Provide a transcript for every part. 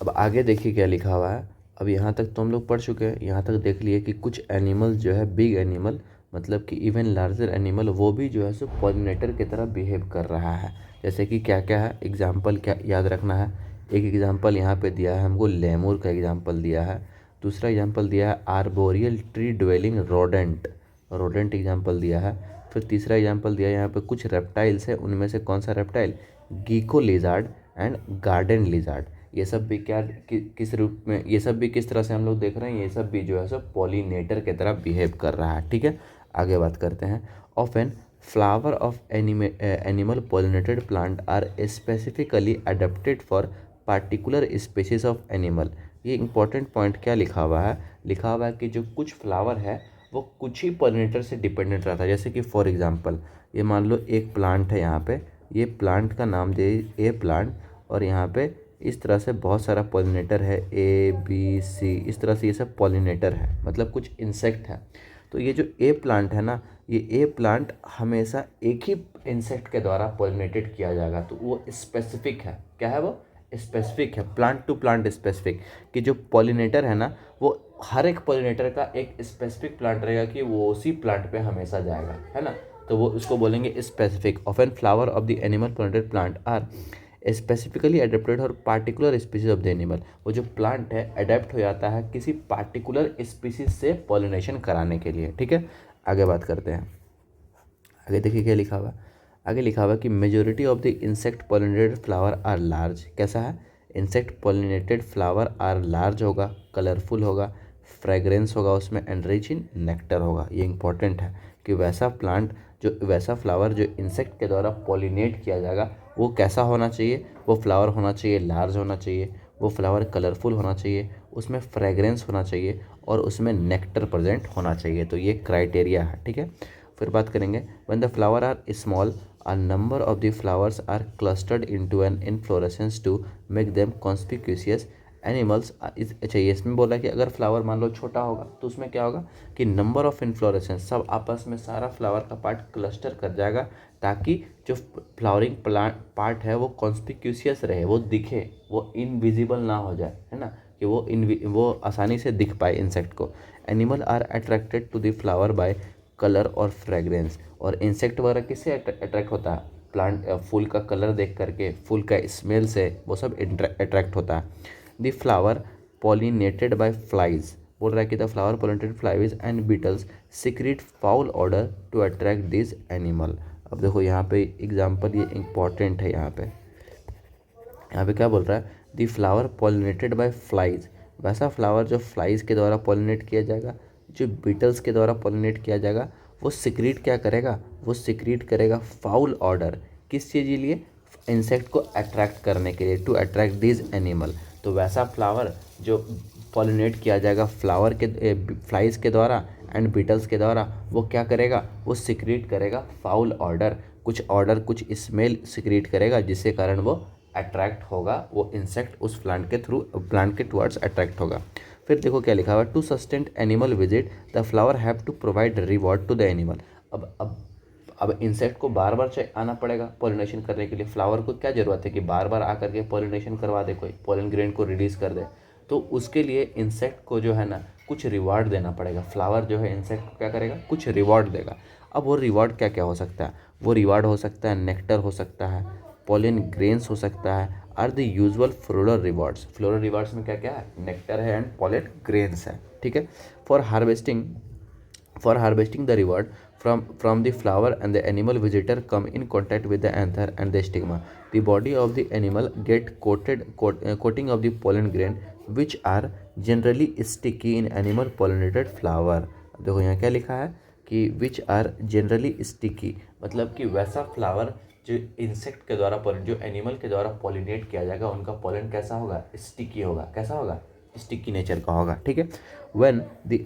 अब आगे देखिए क्या लिखा हुआ है। अब यहाँ तक तो हम लोग पढ़ चुके हैं, यहाँ तक देख लिए कि कुछ एनिमल जो है बिग एनिमल मतलब कि इवन लार्जर एनिमल वो भी जो है सो पॉलिनेटर की तरह बिहेव कर रहा है। जैसे कि क्या क्या है, एग्जाम्पल क्या याद रखना है। एक एग्जाम्पल यहाँ पे दिया है हमको, लेमूर का एग्जाम्पल दिया है। दूसरा एग्जाम्पल दिया है arboreal tree dwelling rodent, rodent example दिया है। फिर तीसरा एग्जाम्पल दिया है यहाँ पे कुछ रेप्टाइल्स है, उनमें से कौन सा reptile, gecko lizard and garden lizard. ये सब भी क्या किस रूप में, ये सब भी किस तरह से हम लोग देख रहे हैं, ये सब भी जो है सब पॉलिनेटर की तरह बिहेव कर रहा है। ठीक है, आगे बात करते हैं। Often flower of animal pollinated plant are specifically adapted for particular species of animal. ये इंपॉर्टेंट पॉइंट क्या लिखा हुआ है, लिखा हुआ है कि जो कुछ फ्लावर है वो कुछ ही पॉलिनेटर से डिपेंडेंट रहता है। जैसे कि फॉर एग्जांपल ये मान लो एक प्लांट है, यहाँ पे ये प्लांट का नाम दे ए प्लांट, और यहाँ पे इस तरह से बहुत सारा पॉलिनेटर है ए बी सी, इस तरह से ये सब पॉलिनेटर है, मतलब कुछ इंसेक्ट है। तो ये जो ए प्लांट है ना, ये ए प्लांट हमेशा एक ही इंसेक्ट के द्वारा पॉलिनेटेड किया जाएगा, तो वो स्पेसिफिक है। क्या है वो, स्पेसिफिक है, प्लांट टू प्लांट स्पेसिफिक। कि जो पॉलिनेटर है ना वो हर एक पॉलिनेटर का एक स्पेसिफिक प्लांट रहेगा कि वो उसी प्लांट पे हमेशा जाएगा, है ना। तो वो उसको बोलेंगे specific. Of an flower of the animal pollinated plant are specifically adapted और particular species of the animal. वो जो प्लांट है अडेप्ट हो जाता है किसी पार्टिकुलर स्पीसीज से पॉलिनेशन कराने के लिए। ठीक है, आगे बात करते हैं। आगे देखिए क्या लिखा हुआ है। आगे लिखा हुआ है कि majority of the insect pollinated flower are large. कैसा है, insect pollinated flower are large होगा, कलरफुल होगा, फ्रेग्रेंस होगा उसमें, एंड रिच इन नेक्टर होगा। ये इंपॉर्टेंट है कि वैसा प्लांट जो वैसा फ्लावर जो इंसेक्ट के द्वारा पॉलिनेट किया जाएगा वो कैसा होना चाहिए, वो फ्लावर होना चाहिए लार्ज होना चाहिए, वो फ्लावर कलरफुल होना चाहिए, उसमें फ्रेग्रेंस होना चाहिए, और उसमें नेक्टर प्रेजेंट होना चाहिए। तो ये क्राइटेरिया है। ठीक है, फिर बात करेंगे when the flower are small a number of the flowers are clustered into an inflorescence to make them conspicuous animals. अच्छा ये इसमें बोला कि अगर फ्लावर मान लो छोटा होगा तो उसमें क्या होगा कि नंबर ऑफ इन्फ्लोरेसेंस, सब आपस में सारा फ्लावर का पार्ट क्लस्टर कर जाएगा ताकि जो फ्लावरिंग प्लांट पार्ट है वो कॉन्स्पिक्यूसियस रहे, वो दिखे, वो इनविजिबल ना हो जाए, है ना, कि वो आसानी से दिख पाए इंसेक्ट को। Animal are attracted to the flower by colour और फ्रेग्रेंस। और इंसेक्ट वगैरह किससे अट्रैक्ट होता है, प्लांट फूल का कलर देख करके, फूल का स्मेल से वो सब अट्रैक्ट होता है। The flower pollinated by flies, बोल रहा है कि the flower pollinated flies and beetles secrete foul odour to attract this animal. अब देखो यहाँ पे एग्जाम्पल, ये इंपॉर्टेंट है। यहाँ पे क्या बोल रहा है, the flower pollinated by flies, वैसा फ्लावर जो फ्लाइज के द्वारा पॉलिनेट किया जाएगा, जो बीटल्स के द्वारा पॉलिनेट किया जाएगा, वो सिक्रीट क्या करेगा, वो सिक्रीट करेगा फाउल ऑर्डर। किस चीज़ के लिए, इंसेक्ट को अट्रैक्ट करने के लिए, टू अट्रैक्ट दिस एनिमल। तो वैसा फ्लावर जो पॉलिनेट किया जाएगा फ्लावर के फ्लाइज के द्वारा एंड बीटल्स के द्वारा, वो क्या करेगा, वो सिक्रीट करेगा फाउल ऑर्डर, कुछ स्मेल सिक्रीट करेगा जिसके कारण वो अट्रैक्ट होगा, वो इंसेक्ट उस प्लांट के टुवर्ड्स अट्रैक्ट होगा। फिर देखो क्या लिखा हुआ है, to sustain animal visit the flower have to provide reward to the animal. अब इंसेक्ट को बार बार आना पड़ेगा पॉलिनेशन करने के लिए। फ्लावर को क्या ज़रूरत है कि बार बार आकर के पॉलिनेशन करवा दे, कोई पॉलन ग्रेन को रिलीज़ कर दे। तो उसके लिए इंसेक्ट को जो है ना कुछ रिवॉर्ड देना पड़ेगा। फ्लावर जो है इंसेक्ट को क्या करेगा, कुछ रिवॉर्ड देगा। अब वो रिवॉर्ड क्या क्या हो सकता है, वो रिवॉर्ड हो सकता है नेक्टर हो सकता है, पॉलन ग्रेन्स हो सकता है, are the usual floral rewards. Floral rewards में क्या क्या है, नेक्टर है एंड पॉलन ग्रेन्स है। ठीक है, for harvesting the reward from the flower and the animal visitor come in contact with the anther and the stigma. The body of the animal get coating of the pollen grain which are generally sticky in animal pollinated flower. देखो यहाँ क्या लिखा है कि which are generally sticky, मतलब कि वैसा flower जो इंसेक्ट के द्वारा जो एनिमल के द्वारा पॉलिनेट किया जाएगा उनका पॉलन कैसा होगा, स्टिकी होगा। कैसा होगा, स्टिकी नेचर का होगा। ठीक है, when the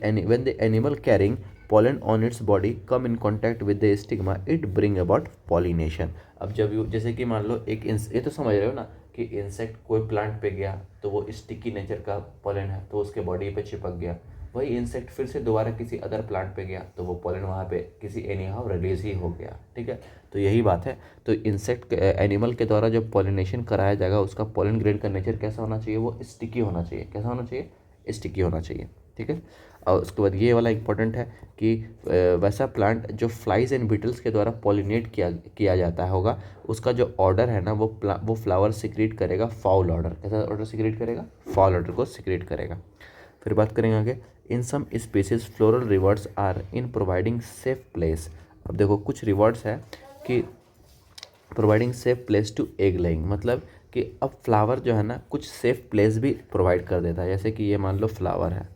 animal carrying pollen on its body come in contact with the stigma it bring about pollination. अब जब जैसे कि मान लो ये तो समझ रहे हो ना कि इंसेक्ट कोई प्लांट पे गया तो वो स्टिकी नेचर का पॉलन है तो उसके बॉडी पे चिपक गया, वही इंसेक्ट फिर से दोबारा किसी अदर प्लांट पे गया तो वो पॉलन वहाँ पे किसी एनी हाउ रिलीज ही हो गया, ठीक है। तो यही बात है। तो इंसेक्ट एनिमल के द्वारा जो पॉलिनेशन कराया जाएगा उसका पॉलन ग्रेन का नेचर कैसा होना चाहिए, वो स्टिकी होना चाहिए। कैसा होना चाहिए, स्टिकी होना चाहिए, ठीक है। और उसके बाद ये वाला इंपॉर्टेंट है कि वैसा प्लांट जो फ्लाइज एंड बीटल्स के द्वारा पॉलिनेट किया जाता होगा, उसका जो ऑर्डर है ना वो फ्लावर सिक्रेट करेगा फाउल ऑर्डर। कैसा ऑर्डर सिक्रेट करेगा, फाउल ऑर्डर को सिक्रेट करेगा। फिर बात करेंगे आगे, in some species floral rewards are in providing safe place. अब देखो कुछ रिवॉर्ड्स है कि providing safe place to egg laying, मतलब कि अब फ्लावर जो है ना कुछ सेफ प्लेस भी प्रोवाइड कर देता है। जैसे कि ये मान लो फ्लावर है,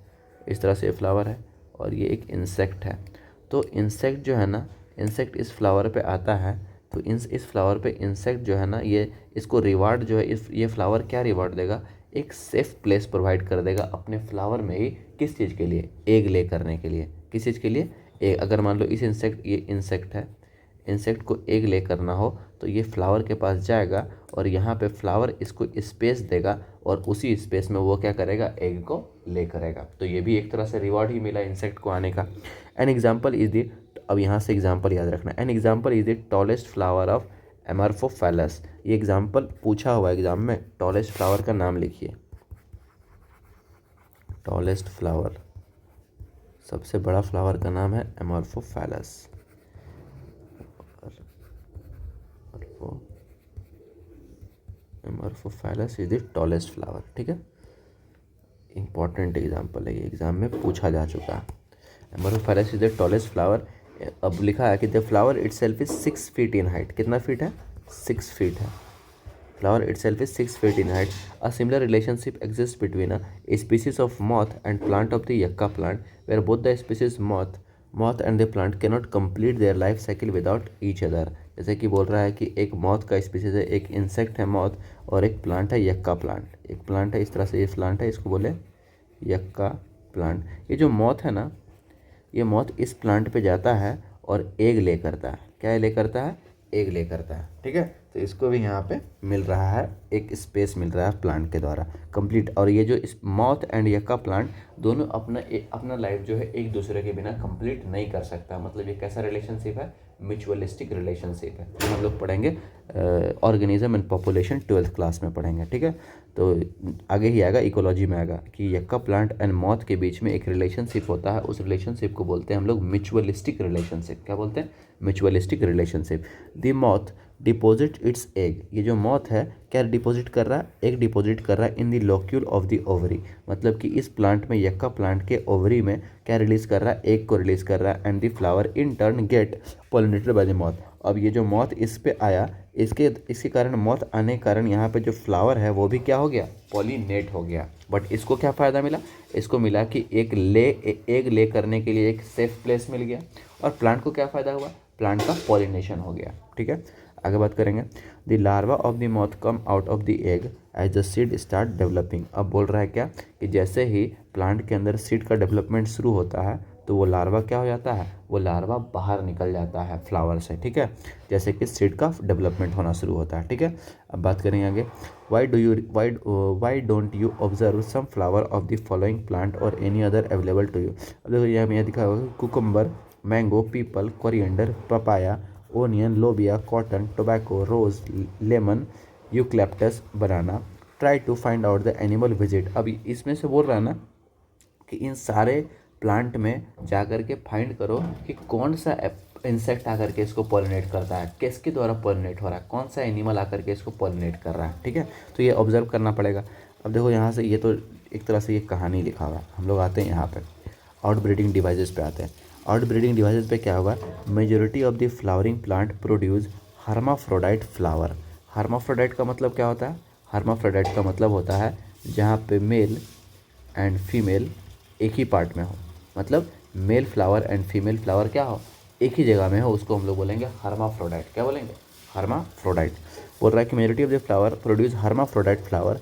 इस तरह से ये फ्लावर है और ये एक इंसेक्ट है। तो इंसेक्ट जो है ना, इंसेक्ट इस फ्लावर पे आता है, तो इस फ्लावर पे इंसेक्ट जो है ना ये इसको रिवार्ड जो है ये फ्लावर क्या रिवार्ड देगा, एक सेफ प्लेस प्रोवाइड कर देगा अपने फ्लावर में ही। किस चीज़ के लिए, एग ले करने के लिए। किस चीज़ के लिए, एग। अगर मान लो इस ये इंसेक्ट है, इंसेक्ट को एग ले करना हो तो ये फ्लावर के पास जाएगा और यहाँ पे फ्लावर इसको स्पेस देगा और उसी स्पेस में वो क्या करेगा, एग को ले करेगा। तो ये भी एक तरह से रिवॉर्ड ही मिला इंसेक्ट को आने का। एन एग्जाम्पल इज द, अब यहाँ से एग्जाम्पल याद रखना, an example is the tallest flower of Amorphophallus. ये एग्जाम्पल पूछा हुआ एग्जाम में, टॉलेस्ट फ्लावर का नाम लिखिए। टॉलेस्ट फ्लावर, सबसे बड़ा फ्लावर का नाम है एमॉर्फोफैलस। एमॉर्फोफैलस इज द टॉलेस्ट फ्लावर, ठीक है। इंपॉर्टेंट एग्जाम्पल है, ये एग्जाम में पूछा जा चुका है। Amorphophallus is the tallest flower. अब लिखा है कि the flower itself is 6 feet in height. कितना फीट है, 6 फीट है। Flower itself is 6 feet in height. A similar relationship exist between a species of moth and plant of the yucca plant, where both the species moth and the plant cannot complete their life cycle without each other. जैसे कि बोल रहा है कि एक moth का species है, एक इंसेक्ट है मॉथ, और एक प्लांट है यक्का प्लांट। एक प्लांट है इस तरह से, ये प्लांट है, इसको बोले यक्का प्लांट। ये जो मॉथ है ना, ये मॉथ इस प्लांट पे जाता है और एग ले करता है। क्या ले करता है, एग ले करता है, ठीक है। तो इसको भी यहाँ पे मिल रहा है, एक स्पेस मिल रहा है प्लांट के द्वारा कंप्लीट। और ये जो इस मॉथ एंड यक्का प्लांट दोनों अपना लाइफ जो है एक दूसरे के बिना कंप्लीट नहीं कर सकता। मतलब ये कैसा रिलेशनशिप है, म्यूचुअलिस्टिक रिलेशनशिप है। तो हम लोग पढ़ेंगे organism and population 12th class में पढ़ेंगे, ठीक है। तो आगे ही आएगा, इकोलॉजी में आएगा कि यक्का प्लांट एंड मॉथ के बीच में एक रिलेशनशिप होता है। उस रिलेशनशिप को बोलते हैं हम लोग म्यूचुअलिस्टिक रिलेशनशिप। क्या बोलते हैं, mutualistic relationship. The moth deposit it's egg. ये जो मॉथ है क्या डिपॉजिट कर रहा है, एग डिपॉजिट कर रहा है in the locule of the ovary. मतलब कि इस प्लांट में, यक्का प्लांट के ओवरी में क्या रिलीज कर रहा है, एग को रिलीज कर रहा है। And the flower in turn get pollinated by the moth. अब ये जो मॉथ इस पे आया, इसके कारण, मॉथ आने के कारण यहाँ पे जो फ्लावर है वो भी क्या हो गया, पॉलिनेट हो गया। बट इसको क्या फ़ायदा मिला, इसको मिला कि एग ले करने के लिए एक सेफ प्लेस मिल गया। और प्लांट को क्या फ़ायदा हुआ, प्लांट का पॉलिनेशन हो गया, ठीक है। आगे बात करेंगे, the larva of the moth come out of the egg as the seed start developing. अब बोल रहा है क्या कि जैसे ही प्लांट के अंदर सीड का डेवलपमेंट शुरू होता है तो वो लार्वा क्या हो जाता है, वो लार्वा बाहर निकल जाता है फ्लावर से, ठीक है। जैसे कि सीड का डेवलपमेंट होना शुरू होता है, ठीक है। अब बात करेंगे आगे, why don't you observe some flower of the following plant और any other available to you. अब देखो यहाँ में दिखा होगा, cucumber, mango, peepal, coriander, papaya, onion, lobia, cotton, tobacco, rose, lemon, eucalyptus, banana. Try to find out the animal visit. अभी इसमें से बोल रहा है ना कि इन सारे प्लांट में जाकर के फाइंड करो कि कौन सा इंसेक्ट आकर के इसको पॉलिनेट करता है, किसके द्वारा पॉलिनेट हो रहा है, कौन सा एनिमल आकर के इसको पॉलिनेट कर रहा है, ठीक है। तो ये ऑब्जर्व करना पड़ेगा। अब देखो यहाँ से, ये तो एक तरह से ये कहानी लिखा हुआ है। हम लोग आते हैं यहाँ पे आउट ब्रीडिंग डिवाइसेस पे आते हैं। आउट ब्रीडिंग डिवाइसेस पे क्या होगा, majority of the flowering plant produce hermaphrodite flower. Hermaphrodite का मतलब क्या होता है, हर्माफ्रोडाइट का मतलब होता है जहाँ पे मेल एंड फीमेल एक ही पार्ट में हो। मतलब male flower and female flower क्या हो, एक ही जगह में हो, उसको हम लोग बोलेंगे हर्माफ्रोडाइट। क्या बोलेंगे, हर्माफ्रोडाइट। बोल रहा है कि majority of the flower produce hermaphrodite flower.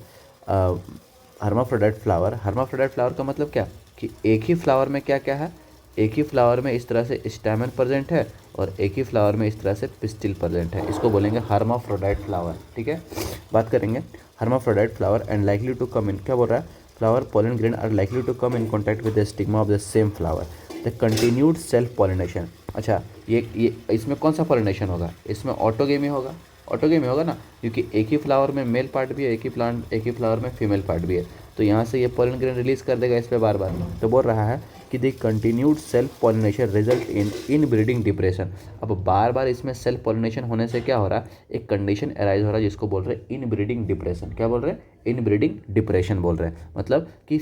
Hermaphrodite flower, hermaphrodite flower का मतलब क्या कि एक ही फ्लावर में क्या क्या है, एक ही फ्लावर में इस तरह से स्टैमेन प्रेजेंट है और एक ही फ्लावर में इस तरह से पिस्टिल प्रेजेंट है। इसको बोलेंगे हर्माफ्रोडाइट फ्लावर, ठीक है। बात करेंगे hermaphrodite flower and likely to come in. क्या बोल रहा है, flower pollen grain are likely to come in contact with the stigma of the same flower. The continued self pollination. अच्छा, ये इसमें कौन सा पॉलिनेशन होगा? इसमें ऑटोगेमी होगा, ऑटोगेमी होगा ना, क्योंकि एक ही फ्लावर में मेल पार्ट भी है, एक ही फ्लावर में फीमेल पार्ट भी है, तो यहाँ से ये पोलन ग्रेन रिलीज कर देगा इस पर बार बार। तो बोल रहा है कि the continued self pollination result in breeding depression. अब बार बार इसमें सेल्फ पॉलिनेशन होने से क्या हो रहा है, एक कंडीशन अराइज हो रहा है जिसको बोल रहे हैं इन ब्रीडिंग डिप्रेशन। क्या बोल रहे हैं? इन ब्रीडिंग डिप्रेशन बोल रहे हैं। मतलब कि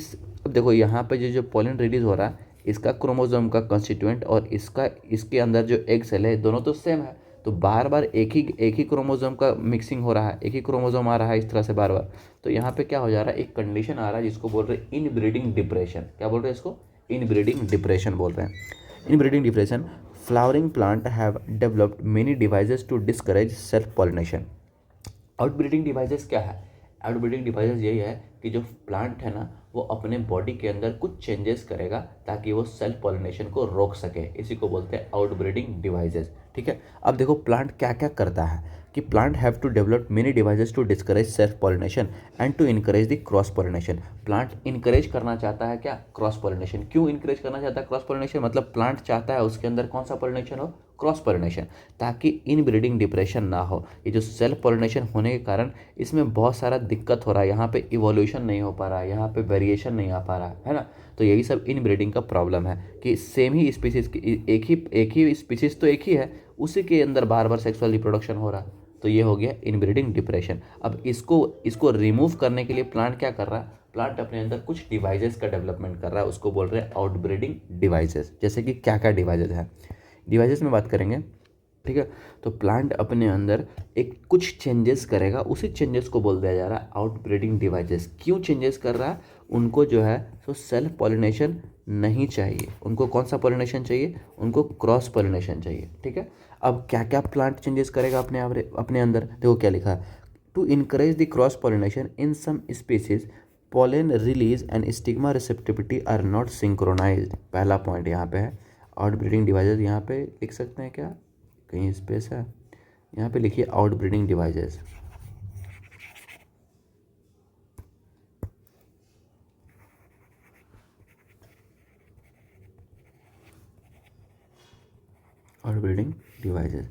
अब देखो यहाँ पे जो पोलन रिलीज हो रहा है, इसका क्रोमोसोम का कंस्टिट्यूएंट और इसके अंदर जो एग सेल है, दोनों तो सेम है, तो बार बार एक ही क्रोमोसोम का मिक्सिंग हो रहा है, एक ही क्रोमोसोम आ रहा है इस तरह से बार बार। तो यहाँ पे क्या हो जा रहा है, एक कंडीशन आ रहा है जिसको बोल रहे हैं इन ब्रीडिंग डिप्रेशन। क्या बोल रहे हैं इसको? इन ब्रीडिंग डिप्रेशन बोल रहे हैं। Inbreeding depression flowering plant have developed many devices to discourage self pollination. Outbreeding devices क्या है? आउटब्रीडिंग डिवाइसेस यही है कि जो प्लांट है ना, वो अपने बॉडी के अंदर कुछ चेंजेस करेगा ताकि वो सेल्फ पॉलिनेशन को रोक सके, इसी को बोलते हैं आउटब्रीडिंग डिवाइसेस। ठीक है, अब देखो प्लांट क्या क्या करता है कि plant have to develop many devices to discourage self pollination and to encourage the cross pollination. Plant encourage करना चाहता है क्या? Cross pollination. क्यों इनकरेज करना चाहता है क्रॉस पॉलिनेशन? मतलब प्लांट चाहता है उसके अंदर कौन सा पॉलिनेशन हो? क्रॉस पॉलिनेशन, ताकि इन ब्रीडिंग डिप्रेशन ना हो। ये जो सेल्फ पॉलिनेशन होने के कारण इसमें बहुत सारा दिक्कत हो रहा है, यहाँ पे इवोल्यूशन नहीं हो पा रहा है, यहाँ पे वेरिएशन नहीं आ पा रहा है ना। तो यही सब इन ब्रीडिंग का प्रॉब्लम है कि सेम ही स्पीसीज एक ही स्पीसीज तो एक ही है, उसी के अंदर बार बार सेक्सुअल रिप्रोडक्शन हो रहा है। तो ये हो गया इनब्रीडिंग डिप्रेशन। अब इसको रिमूव करने के लिए प्लांट क्या कर रहा है? प्लांट अपने अंदर कुछ डिवाइसेस का डेवलपमेंट कर रहा है, उसको बोल रहे हैं आउटब्रीडिंग डिवाइसेस। जैसे कि क्या क्या डिवाइसेस हैं, डिवाइसेस में बात करेंगे। ठीक है, तो प्लांट अपने अंदर एक कुछ चेंजेस करेगा, उसी चेंजेस को बोल दिया जा रहा है आउटब्रीडिंग डिवाइसेस। क्यों चेंजेस कर रहा है? उनको जो है तो सेल्फ पॉलिनेशन नहीं चाहिए, उनको कौन सा पॉलिनेशन चाहिए? उनको क्रॉस पॉलिनेशन चाहिए। ठीक है, अब क्या क्या प्लांट चेंजेस करेगा अपने अंदर? देखो क्या लिखा है, to encourage the cross pollination in some species pollen release and stigma receptivity are not synchronized। पहला पॉइंट यहाँ पे है आउटब्रीडिंग डिवाइसेस। यहाँ पे लिख सकते हैं क्या, कहीं स्पेस है? यहाँ पे लिखिए outbreeding devices. Outbreeding devices,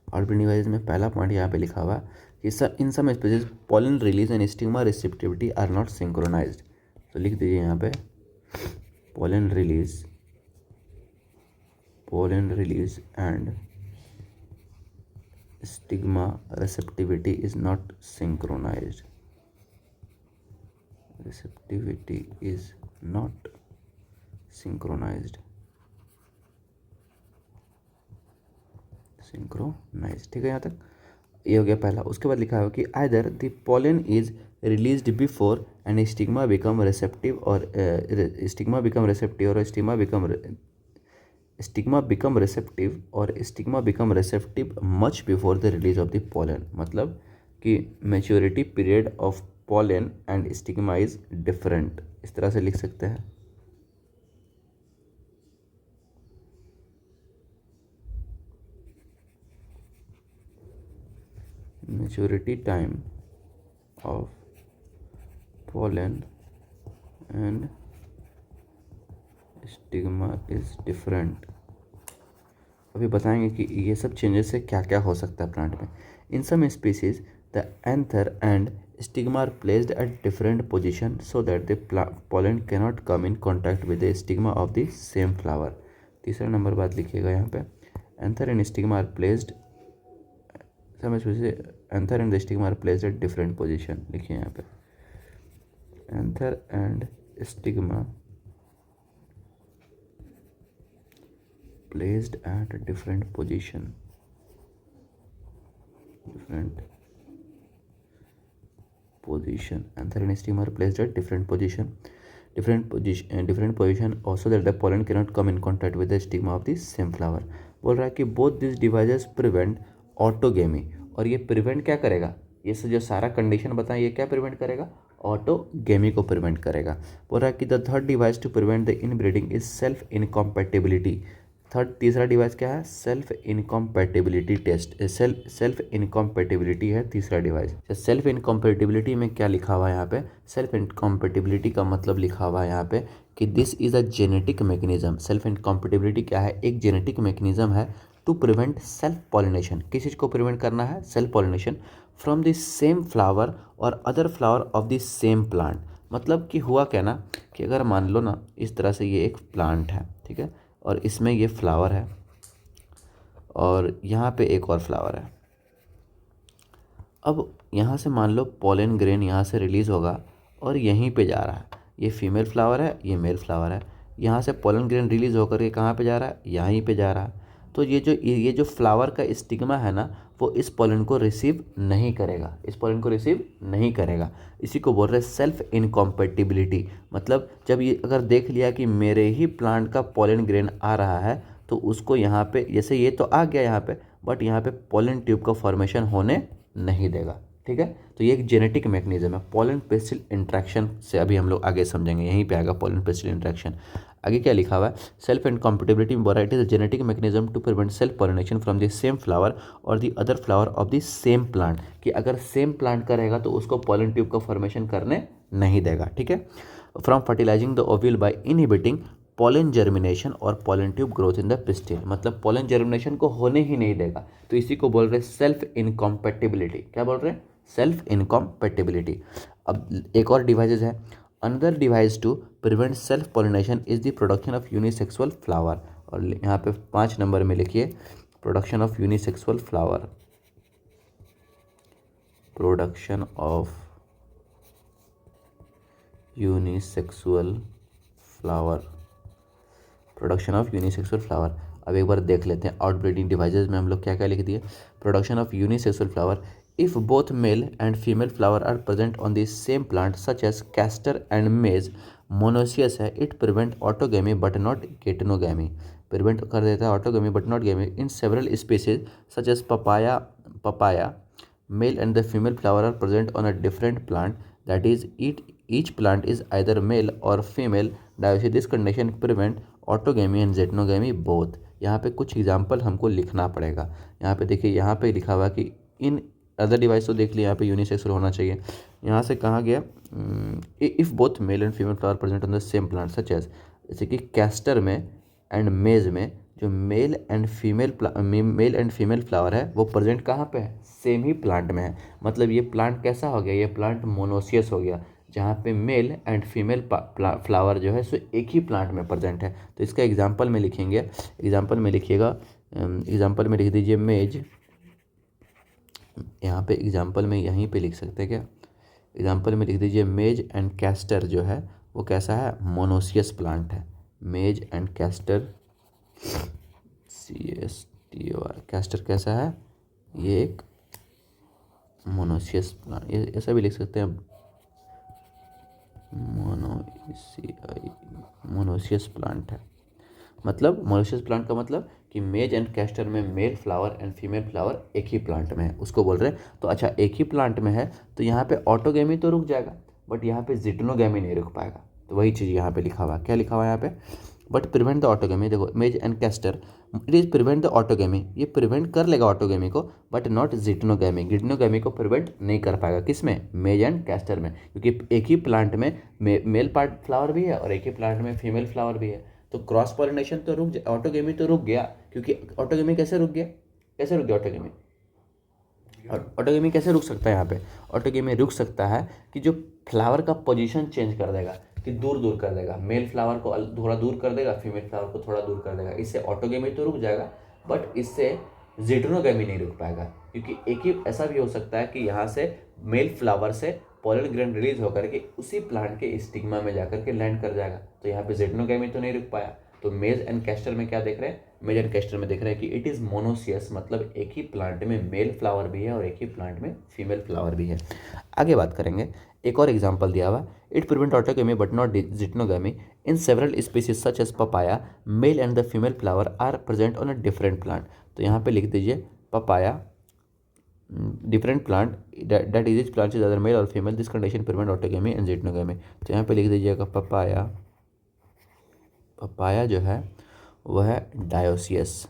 outbreeding devices में पहला पॉइंट यहाँ पे लिखा हुआ कि in some species pollen release and stigma receptivity are not synchronized। तो लिख दीजिए यहाँ पे pollen release and stigma receptivity is not synchronized। receptivity is not synchronized। ठीक है, यहाँ तक ये हो गया पहला। उसके बाद लिखा है कि either the pollen is released before and stigma become receptive और stigma become receptive much before the release of the pollen. मतलब कि maturity period of pollen and stigma is different, इस तरह से लिख सकते हैं। maturity time of pollen and stigma is different। अभी बताएंगे कि ये सब चेंजेस से क्या क्या हो सकता है प्लांट में। In some species the anther and stigma are placed at different position so that the pollen cannot come in contact with the stigma of the same flower। तीसरा नंबर बात लिखिएगा यहाँ पे, anther and stigma are placed, समझ से anther and stigma are placed at different position. लिखिए यहाँ पे anther and stigma placed at different position. Anther and stigma are placed at different position also that the pollen cannot come in contact with the stigma of the same flower। बोल रहा है कि both these devices prevent autogamy. और ये prevent क्या करेगा? ये से जो सारा कंडीशन बताएं, ये क्या प्रिवेंट करेगा? ऑटोगेमी को प्रिवेंट करेगा। बोल रहा है कि the third device to prevent the inbreeding is self incompatibility. तीसरा डिवाइस क्या है, self incompatibility test. Self incompatibility है तीसरा डिवाइस। सेल्फ इनकॉम्पैटिबिलिटी में क्या लिखा हुआ है यहाँ पे, सेल्फ इनकॉम्पैटिबिलिटी का मतलब लिखा हुआ है यहाँ पे कि this is a genetic mechanism. Self incompatibility क्या है, एक जेनेटिक मैकेनिज्म है टू प्रिवेंट सेल्फ पॉलिनेशन। किस चीज़ को प्रिवेंट करना है, self pollination, from the same flower और other flower of the same plant. मतलब कि हुआ क्या ना कि अगर मान लो ना इस तरह से ये एक प्लांट है, ठीक है, और इसमें ये फ्लावर है और यहाँ पे एक और फ्लावर है। अब यहाँ से मान लो पोलन ग्रेन यहाँ से रिलीज़ होगा और यहीं पे जा रहा है। ये फीमेल फ्लावर है, ये मेल फ्लावर है। यहाँ से पोलन ग्रेन रिलीज़ होकर के कहाँ पे जा रहा है, यहीं पे जा रहा है। तो ये जो फ्लावर का स्टिग्मा है ना, वो इस पोलन को रिसीव नहीं करेगा, इस पोलन को रिसीव नहीं करेगा। इसी को बोल रहे हैं सेल्फ इनकॉम्पैटिबिलिटी। मतलब जब ये अगर देख लिया कि मेरे ही प्लांट का पोलन ग्रेन आ रहा है, तो उसको यहाँ पे, जैसे ये तो आ गया यहाँ पे, बट यहाँ पे पोलन ट्यूब का फॉर्मेशन होने नहीं देगा। ठीक है, तो ये एक जेनेटिक मैकेनिज्म है, पोलन पेस्टिल इंट्रैक्शन से अभी हम लोग आगे समझेंगे, यहीं पे आएगा पोलन पेस्टिल इंट्रैक्शन। आगे क्या लिखा हुआ है, सेल्फ इनकॉम्पैटिबिलिटी में बोला it is a genetic mechanism to prevent self pollination from the same flower और the other flower of the same plant. कि अगर सेम प्लांट का रहेगा तो उसको पोलन ट्यूब का फॉर्मेशन करने नहीं देगा। ठीक है, from fertilizing the ovule by inhibiting pollen germination और pollen tube growth in the pistil. मतलब पोलन जर्मिनेशन को होने ही नहीं देगा। तो इसी को बोल रहे हैं सेल्फ इनकॉम्पैटिबिलिटी। क्या बोल रहे हैं, सेल्फ इनकॉम्पैटिबिलिटी। अब एक और डिवाइसेज है, another device to prevent self pollination is the production of unisexual flower. और यहाँ पे 5 नंबर में लिखिए, production of unisexual flower, production of unisexual flower, production of unisexual flower. अब एक बार देख लेते हैं आउटब्रीडिंग डिवाइसेज में हम लोग क्या क्या लिख दिए। Production of unisexual flower, if both male and female flower are present on the same plant such as castor and maize, monoecious है, it prevent autogamy but not geitonogamy. Prevent कर देता है autogamy but not gamy in several species such as papaya male and the female flower are present on a different plant, that is each plant is either male or female dioecious. This condition prevent autogamy and geitonogamy both. यहाँ पे कुछ example हमको लिखना पड़ेगा। यहाँ पे देखिए, यहाँ पे लिखा हुआ कि इन अदर डिवाइस तो देख लिया, यहाँ पे यूनिसेक्सुअल होना चाहिए। यहाँ से कहाँ गया, if both male and female flower present on the same plant such as, जैसे कि कैस्टर में एंड मेज में जो मेल एंड फीमेल फ्लावर है वो प्रेजेंट कहाँ पे है, सेम ही प्लांट में है। मतलब ये प्लांट कैसा हो गया, ये प्लांट मोनोसियस हो गया, जहाँ पे मेल एंड फीमेल फ्लावर जो है सो एक ही प्लांट में प्रेजेंट है। तो इसका एग्जांपल में लिखेंगे, एग्जांपल में लिखिएगा, एग्जांपल में लिख दीजिए मेज। यहाँ पे एग्जांपल में यहीं पे लिख सकते हैं क्या, एग्जांपल में लिख दीजिए मेज एंड कैस्टर जो है वो कैसा है, मोनोसियस प्लांट है। मेज एंड कैस्टर, CSTOR, कैस्टर कैसा है, ये एक मोनोसियस प्लांट, ये ऐसा भी लिख सकते हैं, मोनोसियस प्लांट है। मतलब मोनोसियस प्लांट का मतलब कि मेज एंड कैस्टर में male flower and female flower एक ही प्लांट में है, उसको बोल रहे हैं। तो अच्छा, एक ही प्लांट में है तो यहाँ पे ऑटोगेमी तो रुक जाएगा, बट यहाँ पे जिटनोगेमी नहीं रुक पाएगा। तो वही चीज़ यहाँ पे लिखा हुआ है, क्या लिखा हुआ है यहाँ पे, बट प्रिवेंट द ऑटोगेमी। देखो मेज and castor, it is prevent the autogamy, ये प्रिवेंट कर लेगा ऑटोगेमी को, बट नॉट जिटनोगेमी। जिटनोगेमी को प्रिवेंट नहीं कर पाएगा, किसमें, मेज एंड कैस्टर में, क्योंकि एक ही प्लांट में मेल पार्ट फ्लावर भी है और एक ही प्लांट में फीमेल फ्लावर भी है। तो क्रॉस पॉलिनेशन तो रुक, ऑटोगेमी तो रुक गया, क्योंकि ऑटोगेमी कैसे रुक गया, कैसे रुक गया ऑटोगेमी, और ऑटोगेमी कैसे रुक सकता है, यहाँ पे ऑटोगेमी रुक सकता है कि जो फ्लावर का पोजीशन चेंज कर देगा, कि दूर दूर कर देगा, मेल फ्लावर को थोड़ा दूर कर देगा, फीमेल फ्लावर को थोड़ा दूर कर देगा। इससे ऑटोगेमी तो रुक जाएगा, बट इससे जिटनोगेमी नहीं रुक पाएगा, क्योंकि एक ही ऐसा भी हो सकता है कि यहाँ से मेल फ्लावर से पोलन ग्रेन रिलीज होकर के उसी प्लांट के स्टिग्मा में जाकर के लैंड कर जाएगा। तो यहाँ पे जिटनोगेमी तो नहीं रुक पाया। तो मेज एंड कैस्टर में क्या देख रहे हैं, मेज एंड कैस्टर में देख रहे हैं कि इट इज़ मोनोसियस, मतलब एक ही प्लांट में मेल फ्लावर भी है और एक ही प्लांट में फीमेल फ्लावर भी है। आगे बात करेंगे, एक और एग्जांपल दिया हुआ, it prevent autogamy but not geitonogamy in several species such as papaya, male and the female flower are present on a different plant. तो यहाँ पे लिख दीजिए papaya different plant, that is plant is other male और female, this condition prevent autogamy and geitonogamy. तो यहाँ पे लिख दीजिएगा पपाया, पपाया जो है वो है डायोसियस।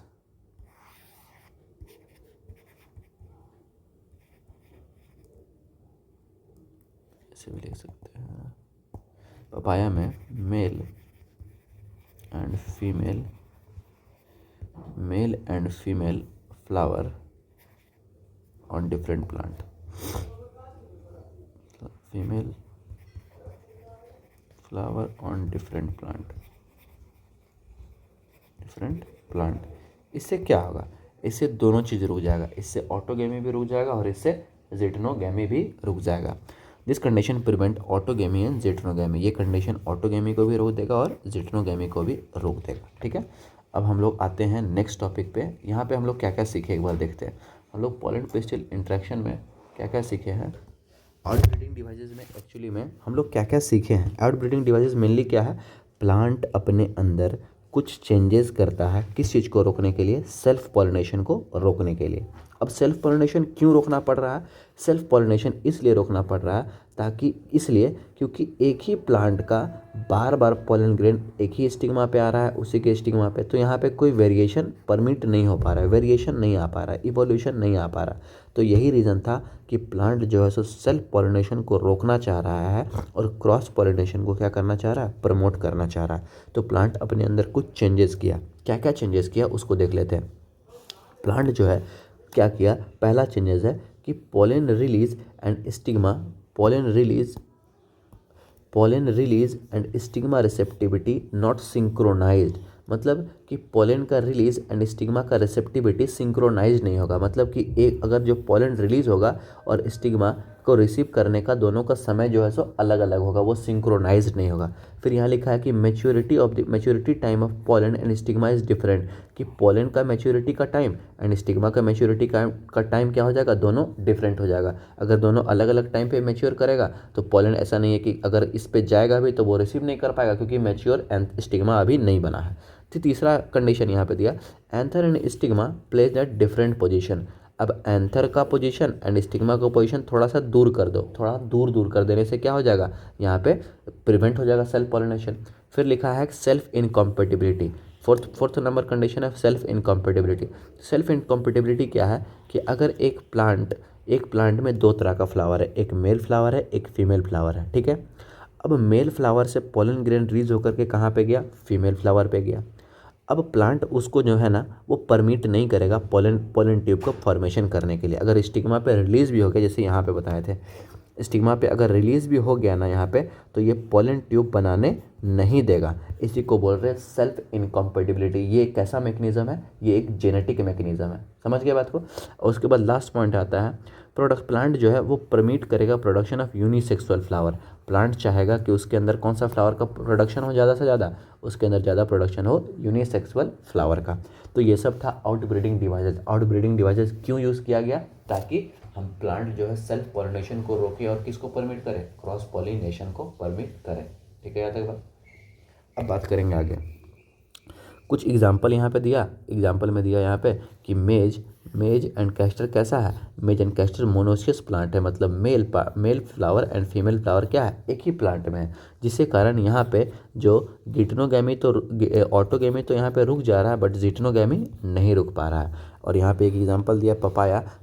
इसे भी लिख सकते हैं। पपाया में mail and female flower on different plant. Female flower on different plant. इससे क्या होगा, इससे दोनों चीज़ रुक जाएगा, इससे ऑटोगेमी भी रुक जाएगा और इससे ज़िटनोगेमी भी रुक जाएगा। This condition prevent autogamy and geitonogamy. ये कंडीशन ऑटोगेमी को भी रोक देगा और ज़िटनोगेमी को भी रोक देगा। ठीक है, अब हम लोग आते हैं नेक्स्ट टॉपिक पे। यहाँ पे हम लोग क्या क्या सीखे एक बार देखते हैं। हम लोग पोलन पिस्टिल इंट्रैक्शन में क्या क्या सीखे हैं। आउटब्रीडिंग डिवाइसेस में एक्चुअली में हम लोग क्या क्या सीखे हैं। आउटब्रीडिंग डिवाइसेस मेनली क्या है, प्लांट अपने अंदर कुछ चेंजेस करता है, किस चीज़ को रोकने के लिए, सेल्फ पॉलिनेशन को रोकने के लिए। अब सेल्फ पॉलिनेशन क्यों रोकना पड़ रहा है, सेल्फ पॉलिनेशन इसलिए रोकना पड़ रहा है ताकि इसलिए क्योंकि एक ही प्लांट का बार बार पॉलन ग्रेन एक ही स्टिग्मा पे आ रहा है, उसी के स्टिग्मा पे, तो यहाँ पे कोई वेरिएशन परमिट नहीं हो पा रहा है, वेरिएशन नहीं आ पा रहा है, इवोल्यूशन नहीं आ पा रहा। तो यही रीज़न था कि प्लांट जो है सो सेल्फ पॉलिनेशन को रोकना चाह रहा है और क्रॉस पॉलिनेशन को क्या करना चाह रहा है, प्रमोट करना चाह रहा है। तो प्लांट अपने अंदर कुछ चेंजेस किया। क्या क्या चेंजेस किया उसको देख लेते हैं। प्लांट जो है क्या किया, पहला चेंजेस है कि pollen release and stigma, pollen release and stigma receptivity not synchronized. मतलब कि पोलन का रिलीज एंड स्टिग्मा का रिसेप्टिविटी सिंक्रोनाइज नहीं होगा। मतलब कि एक अगर जो पोलन रिलीज होगा और स्टिग्मा को रिसीव करने का दोनों का समय जो है सो अलग अलग होगा, वो सिंक्रोनाइज नहीं होगा। फिर यहाँ लिखा है कि maturity time of pollen and stigma is different, कि पोलन का मैच्योरिटी का टाइम एंड स्टिग्मा का मैच्योरिटी का टाइम क्या हो जाएगा, दोनों डिफरेंट हो जाएगा। अगर दोनों अलग अलग टाइम पे मैच्योर करेगा तो पोलन ऐसा नहीं है कि अगर इस पे जाएगा भी तो वो रिसीव नहीं कर पाएगा क्योंकि मैच्योर एंड स्टिग्मा अभी नहीं बना है। तो तीसरा कंडीशन यहाँ पे दिया, anther and stigma pledge eight different position. अब एंथर का पोजीशन एंड स्टिग्मा का पोजीशन थोड़ा सा दूर कर दो, थोड़ा दूर कर देने से क्या हो जाएगा, यहाँ पे प्रिवेंट हो जाएगा सेल्फ पॉलिनेशन। फिर लिखा है self incompatibility. Fourth number condition है सेल्फ इनकॉम्पेटिबिलिटी। सेल्फ इनकॉम्पेटिबिलिटी क्या है कि अगर एक प्लांट में दो तरह का फ्लावर है, एक मेल फ्लावर है, एक फीमेल फ्लावर है। ठीक है, अब मेल फ्लावर से पोलन ग्रेन रिलीज होकर के कहाँ पे गया, फीमेल फ्लावर पे गया। अब प्लांट उसको जो है ना वो परमिट नहीं करेगा पोलन ट्यूब को फॉर्मेशन करने के लिए। अगर स्टिग्मा पे रिलीज भी हो गया, जैसे यहाँ पे बताए थे, स्टिग्मा पे अगर रिलीज भी हो गया ना यहाँ पे, तो ये पोलन ट्यूब बनाने नहीं देगा। इसी को बोल रहे हैं सेल्फ इनकॉम्पेटिबिलिटी। ये एक कैसा मैकेनिज्म है, ये एक जेनेटिक मैकेनिज्म है। समझ गए बात को। और उसके बाद लास्ट पॉइंट आता है प्लांट जो है वो परमिट करेगा production of unisexual flower. Plant चाहेगा कि उसके अंदर कौन सा फ्लावर का प्रोडक्शन हो ज़्यादा से ज़्यादा, उसके अंदर ज़्यादा प्रोडक्शन हो यूनिसेक्सुअल फ्लावर का। तो ये सब था आउटब्रीडिंग डिवाइसेस। आउटब्रीडिंग डिवाइसेस क्यों यूज़ किया गया, ताकि हम प्लांट जो है सेल्फ पॉलिनेशन को रोके और किसको परमिट करें, क्रॉस पॉलिनेशन को परमिट करें। ठीक है, यहाँ तक बात। अब बात करेंगे आगे। कुछ एग्जाम्पल यहाँ पे दिया, एग्जाम्पल में दिया यहाँ पे कि मेज एंड कैस्टर कैसा है, मेज एंड कैस्टर मोनोसियस प्लांट है। मतलब male flower and female flower क्या है, एक ही प्लांट में है, जिसके कारण यहाँ पे जो गिटनोगैमी तो ऑटोगैमी तो यहाँ पे रुक जा रहा है, बट जिटनोगैमी नहीं रुक पा रहा है। और यहाँ पे एक एग्जांपल दिया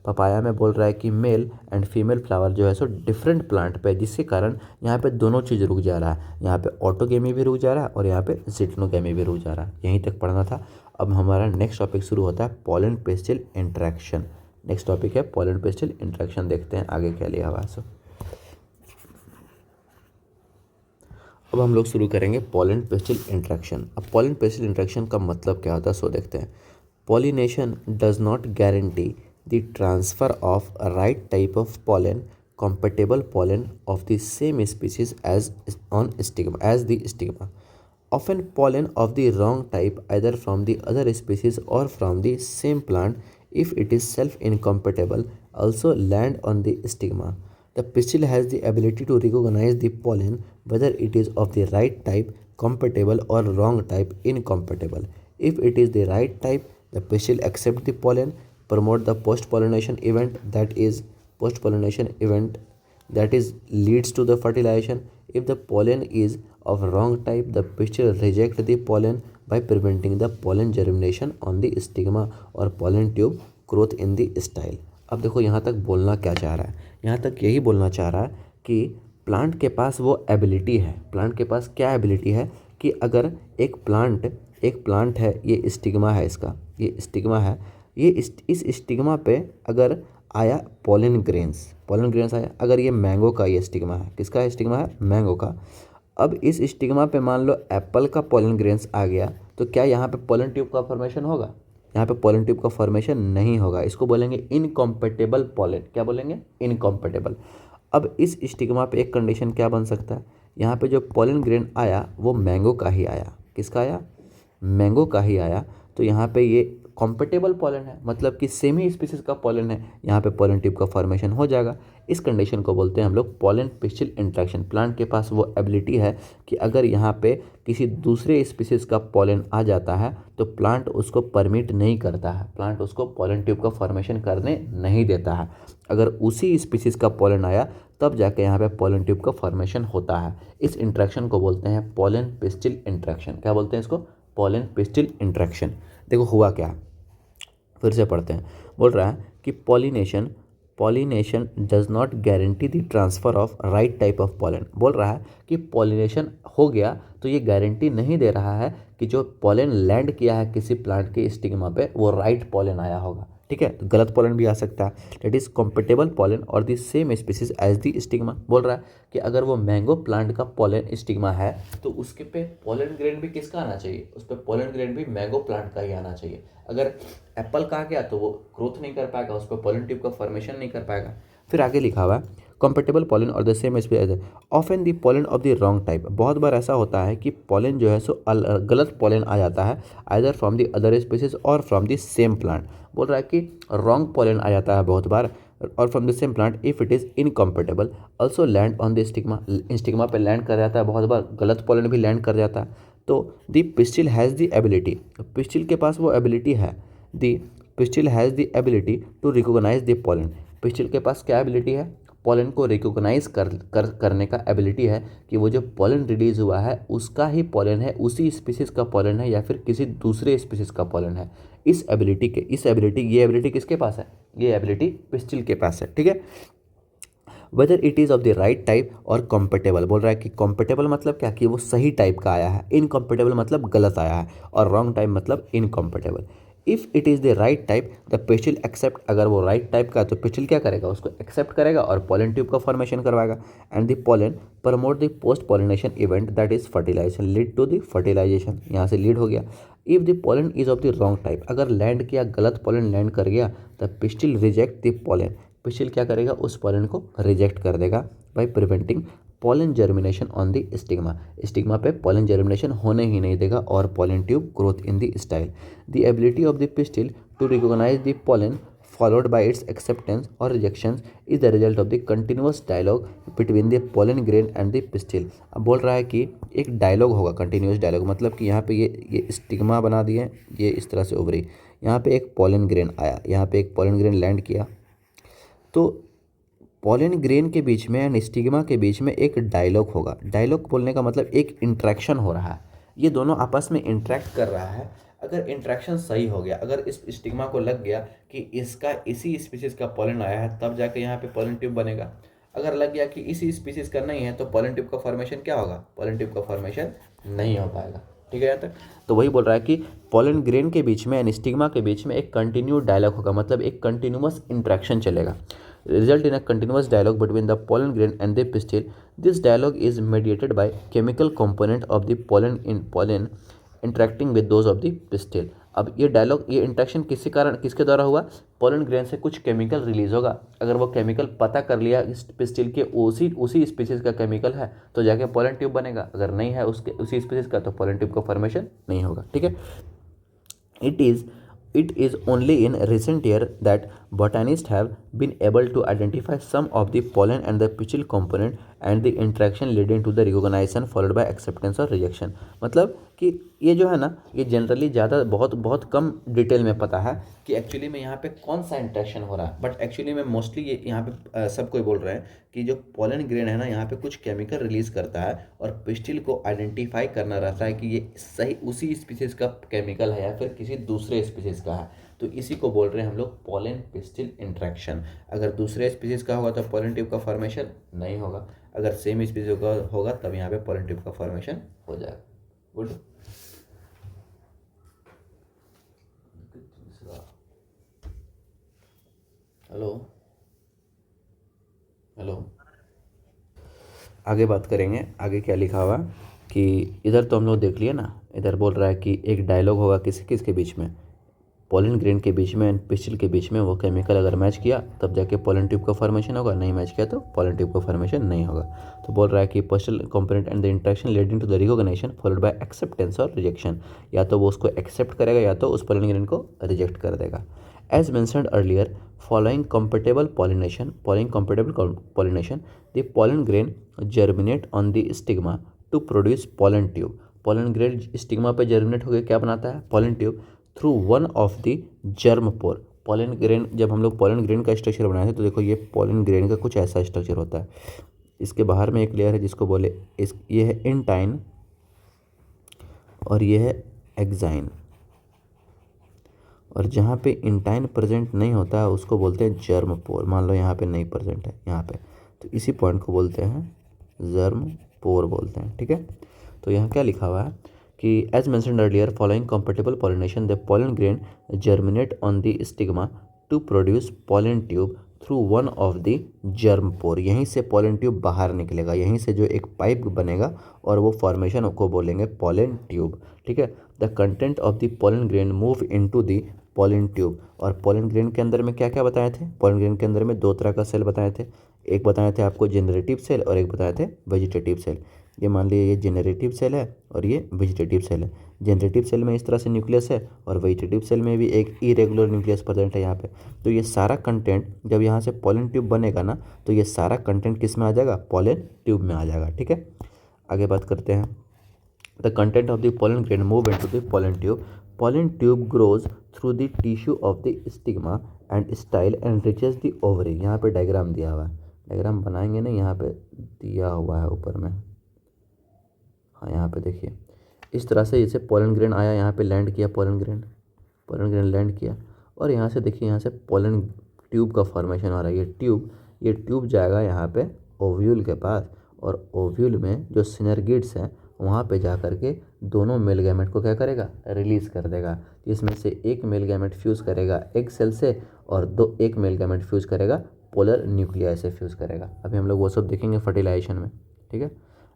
पपाया में बोल रहा है कि मेल एंड फीमेल फ्लावर जो है सो डिफरेंट प्लांट पे, जिसके कारण यहाँ पे दोनों चीज़ रुक जा रहा है। यहाँ पे ऑटोगेमी भी रुक जा रहा है और यहाँ पे जिटनोगेमी भी रुक जा रहा है। यहीं तक पढ़ना था। अब हमारा नेक्स्ट टॉपिक शुरू होता है पोलन पेस्टिल इंट्रैक्शन। नेक्स्ट टॉपिक है पोलन पेस्टिल इंट्रैक्शन। देखते हैं आगे क्या लिया हुआ है। अब हम लोग शुरू करेंगे पोलन पेस्टिल इंट्रैक्शन। अब पोलन पेस्टिल इंट्रैक्शन का मतलब क्या होता है सो देखते हैं। Pollination does not guarantee the transfer of a right type of pollen, compatible pollen of the same species as the stigma. Often pollen of the wrong type, either from the other species or from the same plant, if it is self-incompatible, also land on the stigma. The pistil has the ability to recognize the pollen, whether it is of the right type, compatible, or wrong type, incompatible. If it is the right type, the pistil accepts the pollen, promote the post-pollination event that is leads to the fertilization. If the pollen is of wrong type, the pistil reject the pollen by preventing the pollen germination on the stigma और pollen tube growth in the style. अब देखो यहाँ तक बोलना क्या चाह रहा है, यहाँ तक यही बोलना चाह रहा है कि प्लांट के पास वो एबिलिटी है, प्लांट के पास क्या एबिलिटी है कि अगर एक प्लांट है, ये स्टिग्मा है इसका, ये स्टिग्मा है, ये इस स्टिग्मा पे अगर आया पॉलन ग्रेन्स आया, अगर ये मैंगो का ये स्टिग्मा है, किसका स्टिग्मा है, मैंगो का। अब इस स्टिग्मा पे मान लो एप्पल का पॉलन ग्रेन्स आ गया, तो क्या यहाँ पे पॉलन ट्यूब का फॉर्मेशन होगा, यहाँ पे पॉलन ट्यूब का फॉर्मेशन नहीं होगा। इसको बोलेंगे इनकॉम्पेटेबल पॉलन, क्या बोलेंगे, इनकॉम्पेटेबल। अब इस स्टिग्मा पे एक कंडीशन क्या बन सकता है, यहाँ पे जो पॉलन ग्रेन आया वो मैंगो का ही आया, किसका आया, मैंगो का ही आया, तो यहाँ पे ये कॉम्पेटेबल पॉलन है, मतलब कि सेम ही स्पीसीज का पॉलन है, यहाँ पे पॉलन ट्यूब का फॉर्मेशन हो जाएगा। इस कंडीशन को बोलते हैं हम लोग पॉलन पिस्टिल इंट्रैक्शन। प्लांट के पास वो एबिलिटी है कि अगर यहाँ पे किसी दूसरे स्पीसीज का पॉलन आ जाता है तो प्लांट उसको परमिट नहीं करता है, प्लांट उसको पॉलन ट्यूब का फॉर्मेशन करने नहीं देता है। अगर उसी स्पीसीज का पॉलन आया तब जाके यहाँ पे पॉलन ट्यूब का फॉर्मेशन होता है। इस इंट्रैक्शन को बोलते हैं पॉलन पिस्टिल इंट्रैक्शन। क्या बोलते हैं इसको, पॉलन पिस्टिल इंट्रैक्शन। देखो हुआ क्या, फिर से पढ़ते हैं। बोल रहा है कि pollination does not guarantee the transfer of right type of pollen. बोल रहा है कि पॉलिनेशन हो गया तो ये गारंटी नहीं दे रहा है कि जो पॉलन लैंड किया है किसी प्लांट के स्टिग्मा पे वो राइट पॉलन आया होगा, ठीक है, तो गलत पॉलन भी आ सकता है। दैट इज कॉम्पेटेबल पॉलन और the same species as the stigma. बोल रहा है कि अगर वो मैंगो प्लांट का पॉलन स्टिग्मा है तो उसके पे पॉलन ग्रेन भी किसका आना चाहिए, उस पर पॉलन ग्रेन भी मैंगो प्लांट का ही आना चाहिए। अगर एप्पल का आ गया तो वो ग्रोथ नहीं कर पाएगा, उस पर पॉलन ट्यूब का फॉर्मेशन नहीं कर पाएगा। फिर आगे लिखा हुआ है कॉम्पेटेबल पॉलन और the same species often the pollen of the wrong type. बहुत बार ऐसा होता है कि पॉलन जो है सो गलत पॉलन आ जाता है, either from the other species और फ्रॉम द सेम प्लांट। बोल रहा है कि रॉन्ग पॉलन आ जाता है बहुत बार और from the same plant if it is incompatible also land on the stigma. Stigma पे लैंड कर जाता है, बहुत बार गलत पॉलन भी लैंड कर जाता है। तो the pistil has the ability, pistil के पास वो एबिलिटी है, the pistil has the ability to recognize the pollen. Pistil के पास क्या एबिलिटी है, पॉलन को रिकॉग्नाइज करने का एबिलिटी है कि वो जो पॉलन रिलीज हुआ है उसका ही पॉलन है, उसी स्पीसीज का पॉलन है या फिर किसी दूसरे स्पीसीज का पॉलन है। ये एबिलिटी किसके पास है, ये एबिलिटी पिस्टिल के पास है, ठीक है। Whether it is of the right type और कॉम्पेटेबल। बोल रहा है कि कॉम्पेटेबल मतलब क्या, कि वो सही टाइप का आया है, इनकॉम्पेटेबल मतलब गलत आया है, और रॉन्ग टाइप मतलब incompatible. If it is the right type the pistil accept. अगर वो राइट टाइप का तो पिस्टिल क्या करेगा, उसको एक्सेप्ट करेगा और पॉलन ट्यूब का फॉर्मेशन करवाएगा। And the pollen promote the post pollination event that is fertilization, lead to the fertilization. यहाँ से लीड हो गया। If the pollen is of the wrong type, अगर लैंड किया गलत पॉलन लैंड कर गया the pistil reject the pollen, pistil क्या करेगा, उस पॉलन को रिजेक्ट कर देगा by preventing pollen germination on the stigma. Stigma पे पॉलन जर्मिनेशन होने ही नहीं देगा और pollen tube growth in the style. The ability of the pistil to recognize the pollen followed by its acceptance or rejections is the result of the continuous dialogue between the pollen grain and the pistil। अब बोल रहा है कि एक dialogue होगा, continuous dialogue, मतलब कि यहाँ पे ये स्टिग्मा बना दिए, ये इस तरह से उभरी, यहाँ पे एक पॉलन ग्रेन आया, यहाँ पे एक पॉलन ग्रेन लैंड किया, तो पॉलन ग्रेन के बीच में एंड स्टिग्मा के बीच में एक डायलॉग होगा। डायलॉग बोलने का मतलब एक इंट्रैक्शन हो रहा है, ये दोनों आपस में इंट्रैक्ट कर रहा है। अगर इंट्रैक्शन सही हो गया, अगर इस स्टिग्मा को लग गया कि इसका इसी स्पीसीज का पॉलन आया है तब जाके यहाँ पे पॉलन ट्यूब बनेगा। अगर लग गया कि इसी स्पीसीज का नहीं है तो पॉलन ट्यूब का फॉर्मेशन क्या होगा, पॉलन ट्यूब का फॉर्मेशन नहीं हो पाएगा, ठीक है यहाँ तक। तो वही बोल रहा है कि पॉलन ग्रेन के बीच में एंड स्टिग्मा के बीच में एक कंटिन्यू डायलॉग होगा, मतलब एक कंटिन्यूअस इंट्रैक्शन चलेगा। Result in a continuous dialogue between the pollen grain and the pistil. This dialogue is mediated by chemical component of the pollen interacting with those of the pistil। अब ये dialogue, ये interaction किसके द्वारा हुआ, pollen grain से कुछ chemical release होगा। अगर वो केमिकल पता कर लिया इस पिस्टिल के उसी स्पीसीज का केमिकल है तो जाके पोलन ट्यूब बनेगा, अगर नहीं है उसी स्पीसीज का तो पोलन ट्यूब का फॉर्मेशन नहीं होगा, ठीक है। It is only in recent year that botanists have been able to identify some of the pollen and the pistil component and the interaction leading to the recognition followed by acceptance or rejection। मतलब कि ये जो है ना, ये generally ज़्यादा बहुत बहुत कम डिटेल में पता है कि एक्चुअली में यहाँ पे कौन सा इंट्रैक्शन हो रहा है, बट एक्चुअली में मोस्टली ये यहाँ पे सब कोई बोल रहे हैं कि जो पोलन ग्रेन है ना, यहाँ पे कुछ केमिकल रिलीज करता है और पिस्टिल को आइडेंटिफाई करना रहता है कि ये सही उसी स्पीसीज का केमिकल है या फिर किसी दूसरे स्पीसीज का है। तो इसी को बोल रहे हैं हम लोग पोलन पिस्टिल इंट्रैक्शन। अगर दूसरे स्पीसीज का होगा तो पोलन ट्यूब का फॉर्मेशन नहीं होगा, अगर सेम स्पीसीज का होगा तब यहाँ पे पोलन ट्यूब का फॉर्मेशन हो जाएगा। गुड। हेलो हेलो, आगे बात करेंगे। आगे क्या लिखा हुआ कि इधर तो हम लोग देख लिए ना, इधर बोल रहा है कि एक डायलॉग होगा किसी किसके बीच में, पोलन ग्रेन के बीच में एंड पिस्टिल के बीच में। वो केमिकल अगर मैच किया तब जाके पोलन ट्यूब का फॉर्मेशन होगा, नहीं मैच किया तो पोलन ट्यूब का फॉर्मेशन नहीं होगा। तो बोल रहा है कि pistil component and the interaction leading to the recognition followed by acceptance और रिजेक्शन। या तो वो उसको एक्सेप्ट करेगा या तो उस पोलन ग्रेन को रिजेक्ट कर देगा। As mentioned earlier, following compatible pollination, the pollen grain germinate on the stigma to produce pollen tube. Pollen grain stigma पे जर्मिनेट होकर क्या बनाता है, pollen tube, through one of the germ pore. pollen grain, जब हम लोग pollen grain का structure बनाए थे तो देखो ये pollen grain का कुछ ऐसा स्ट्रक्चर होता है। इसके बाहर में एक लेयर है जिसको बोले ये है इंटाइन और ये है एक्साइन, और जहाँ पे इंटाइन प्रेजेंट नहीं होता है उसको बोलते हैं जर्म पोर। मान लो यहाँ पे नहीं प्रेजेंट है यहाँ पे, तो इसी पॉइंट को बोलते हैं जर्म पोर बोलते हैं। ठीक है, तो यहाँ क्या लिखा हुआ है कि as mentioned earlier following compatible pollination the pollen grain germinate on the stigma to produce pollen tube through one of the germ pore. यहीं से पोलन ट्यूब बाहर निकलेगा, यहीं से जो एक पाइप बनेगा और वो फॉर्मेशन को बोलेंगे पोलन ट्यूब। ठीक है, the content of the pollen grain move into the pollen tube. और पोलन ग्रेन के अंदर में क्या क्या बताए थे, पोलन ग्रेन के अंदर में दो तरह का सेल बताए थे। एक बताए थे आपको जेनरेटिव सेल और एक बताए थे वेजिटेटिव सेल। ये मान लीजिए ये जेनरेटिव सेल है और ये वेजिटेटिव सेल है। जेनरेटिव सेल में इस तरह से न्यूक्लियस है और वेजिटेटिव सेल में भी एक इरेगुलर न्यूक्लियस प्रेजेंट है यहाँ पे। तो ये सारा कंटेंट जब यहाँ से पोलन ट्यूब बनेगा ना, तो ये सारा कंटेंट किस में आ जाएगा, पोलन ट्यूब में आ जाएगा। ठीक है, आगे बात करते हैं। The content of the pollen grain move into the pollen tube. Pollen tube grows through the tissue of the stigma and style and reaches the ovary। यहाँ पे डायग्राम दिया हुआ है, डायग्राम बनाएंगे ना, यहाँ पे दिया हुआ है ऊपर में। हाँ यहाँ पे देखिए, इस तरह से जैसे पोलन ग्रेन आया, यहाँ पे लैंड किया, पोलन ग्रेन लैंड किया और यहाँ से देखिए, यहाँ से पोलन ट्यूब का फॉर्मेशन हो रहा है। ये ट्यूब जाएगा यहाँ पे ओव्यूल के पास, और ओव्यूल में जो सिनर्गिड्स हैं वहाँ पे जा कर के दोनों मेल गैमेट को क्या करेगा, रिलीज़ कर देगा। इसमें से एक मेल गैमेट फ्यूज़ करेगा एग सेल से और एक मेल गैमेट फ्यूज़ करेगा पोलर न्यूक्लियाई से फ्यूज़ करेगा। अभी हम लोग वो सब देखेंगे फर्टिलाइजेशन में। ठीक है,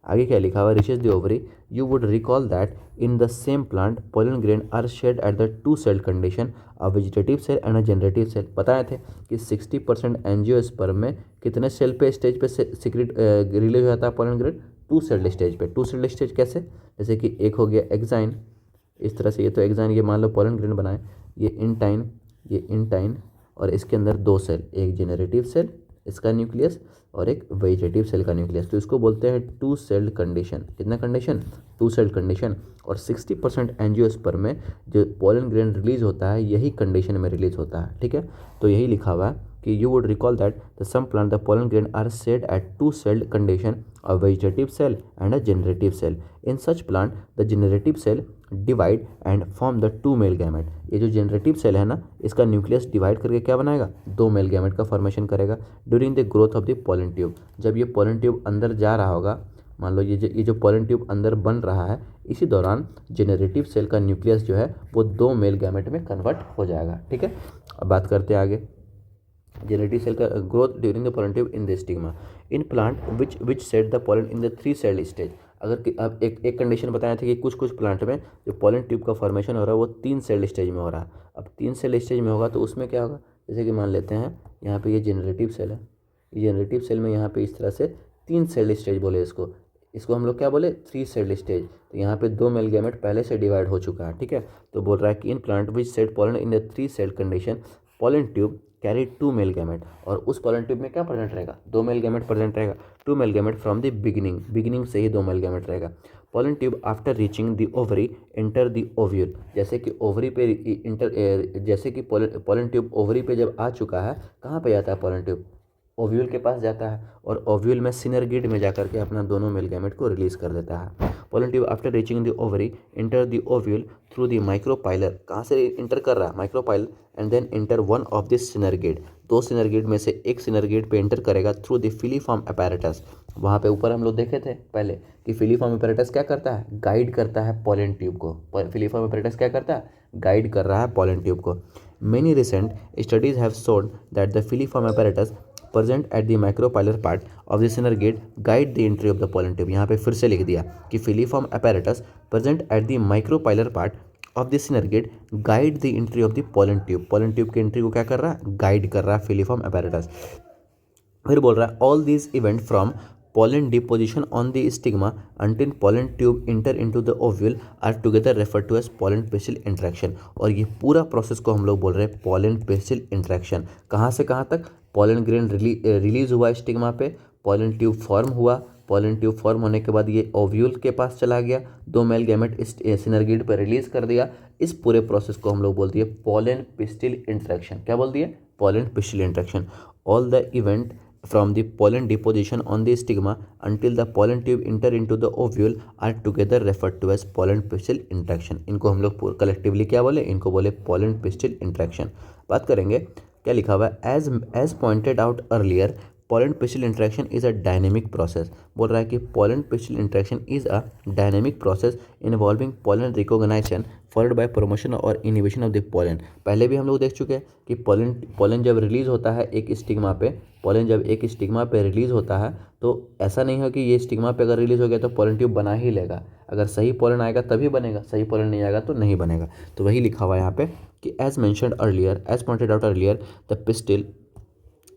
आगे क्या लिखा हुआ, reaches the ovary. You would recall that in the same plant pollen grain are shed at the two cell condition, a vegetative cell and a generative cell. बताए थे कि 60% एंजियोस्पर्म में कितने सेल पे स्टेज पे सीक्रेट रिलीज हो जाता है pollen grain, two celled stage पे। टू सेल्ड स्टेज कैसे, जैसे कि एक हो गया एक्साइन, इस तरह से ये तो एक्साइन, ये मान लो पोलन ग्रेन बनाए, ये इंटाइन और इसके अंदर दो सेल, एक जेनरेटिव सेल इसका न्यूक्लियस और एक वेजिटेटिव सेल का न्यूक्लियस। तो इसको बोलते हैं टू सेल्ड कंडीशन। कितना कंडीशन, टू सेल्ड कंडीशन। और 60% एंजियोस्पर्म में जो पोलन ग्रेन रिलीज होता है यही कंडीशन में रिलीज होता है। ठीक है, तो यही लिखा हुआ है कि you would recall that the some plant the pollen grain are shed at two celled condition, a vegetative cell and a generative cell. In such plant the generative cell divide and form the two male gamete। ये जो generative cell है ना, इसका nucleus divide करके क्या बनाएगा, दो male gamete का फॉर्मेशन करेगा during the growth of the pollen tube. जब ये पोलन ट्यूब अंदर जा रहा होगा, मान लो ये जो पोलन ट्यूब अंदर बन रहा है, इसी दौरान जेनरेटिव सेल का न्यूक्लियस जो है वो दो मेल गैमेट में कन्वर्ट हो जाएगा। ठीक है, अब बात करते हैं आगे। जेनेटिक सेल का growth during the pollen tube in the stigma in plant which set the pollen in the three celled stage. अगर अब एक कंडीशन बताया था कि कुछ प्लांट में जो पोलन ट्यूब का फॉर्मेशन हो रहा है वो 3 सेल्ड स्टेज में हो रहा है। अब 3 सेल्ड स्टेज में होगा तो उसमें क्या होगा, जैसे कि मान लेते हैं यहाँ पे ये जेनरेटिव सेल है, ये जेनरेटिव सेल में यहाँ पे इस तरह से 3 सेल्ड स्टेज बोले इसको हम लोग क्या बोले, 3 सेल्ड स्टेज। तो यहाँ पे दो मेल गैमेट पहले से डिवाइड हो चुका है। ठीक है, तो बोल रहा है कि in plant which set pollen in the 3 sailed condition pollen tube carry 2 male gamete, और उस पॉलन ट्यूब में क्या प्रेजेंट रहेगा, 2 मेल गैमेट प्रेजेंट रहेगा, 2 male gamete from the beginning से ही 2 मेल गैमेट रहेगा। Pollen tube after reaching the ovary enter the ovule, जैसे कि ओवरी पे जैसे कि पॉलन ट्यूब ओवरी पे जब आ चुका है, कहाँ पे जाता है पॉलन ट्यूब, ओव्यूल के पास जाता है, और ओव्यूल में सिनर्गिड में जाकर के अपना दोनों मेल गैमेट को रिलीज कर देता है। Pollen tube after reaching the ovary enter the ovule through the micropylar, कहाँ से इंटर कर रहा है, micropylar, and then enter one of this synergid, 2 synergid में से एक सिनर्गिड पे एंटर करेगा थ्रू द फिलीफॉर्म अपैरेटस। वहाँ पे ऊपर हम लोग देखे थे पहले कि फिलीफॉर्म अपैरेटस क्या करता है, गाइड करता है पॉलन ट्यूब को। फिलीफॉर्म अपैरेटस क्या करता है, गाइड कर रहा है पॉलन ट्यूब को। Many recent studies have shown that the filiform apparatus present at the micropylar part of the synergid guide the entry of the pollen tube। यहाँ पे फिर से लिख दिया कि filiform apparatus present at the micropylar part of the synergid guide the entry of the pollen tube। pollen tube की entry को क्या कर रहा है, गाइड कर रहा है filiform apparatus। फिर बोल रहा है all these event from pollen deposition on the stigma until pollen tube enter into the ovule are together referred to as pollen pistil interaction। और ये पूरा प्रोसेस को हम लोग बोल रहे हैं pollen pistil interaction। कहाँ से कहाँ तक, pollen grain रिलीज हुआ स्टिग्मा पे, pollen tube फॉर्म हुआ, pollen tube फॉर्म होने के बाद ये ओव्यूल के पास चला गया, 2 मेल गैमेट सिनर्गिड पर रिलीज कर दिया। इस पूरे प्रोसेस को हम लोग बोल दिए pollen pistil interaction। क्या बोल दिए, pollen pistil interaction। All the event from the pollen deposition on the stigma until the pollen tube enter into the ovule are together referred to as pollen pistil interaction। इनको हम लोग collectively क्या बोले, इनको बोले pollen pistil interaction। बात करेंगे क्या लिखा हुआ है, as pointed out earlier pollen pistil interaction is a dynamic process। बोल रहा है कि pollen pistil interaction is a dynamic process involving pollen recognition followed by promotion और inhibition of the pollen। पहले भी हम लोग देख चुके हैं कि pollen जब रिलीज होता है एक स्टिग्मा पे, pollen जब एक स्टिग्मा पे रिलीज होता है तो ऐसा नहीं है कि ये स्टिग्मा पे अगर रिलीज हो गया तो pollen ट्यूब बना ही लेगा, अगर सही pollen आएगा तभी बनेगा, सही pollen नहीं आएगा तो नहीं बनेगा। तो वही लिखा हुआ है यहाँ पे कि as pointed out earlier the pistil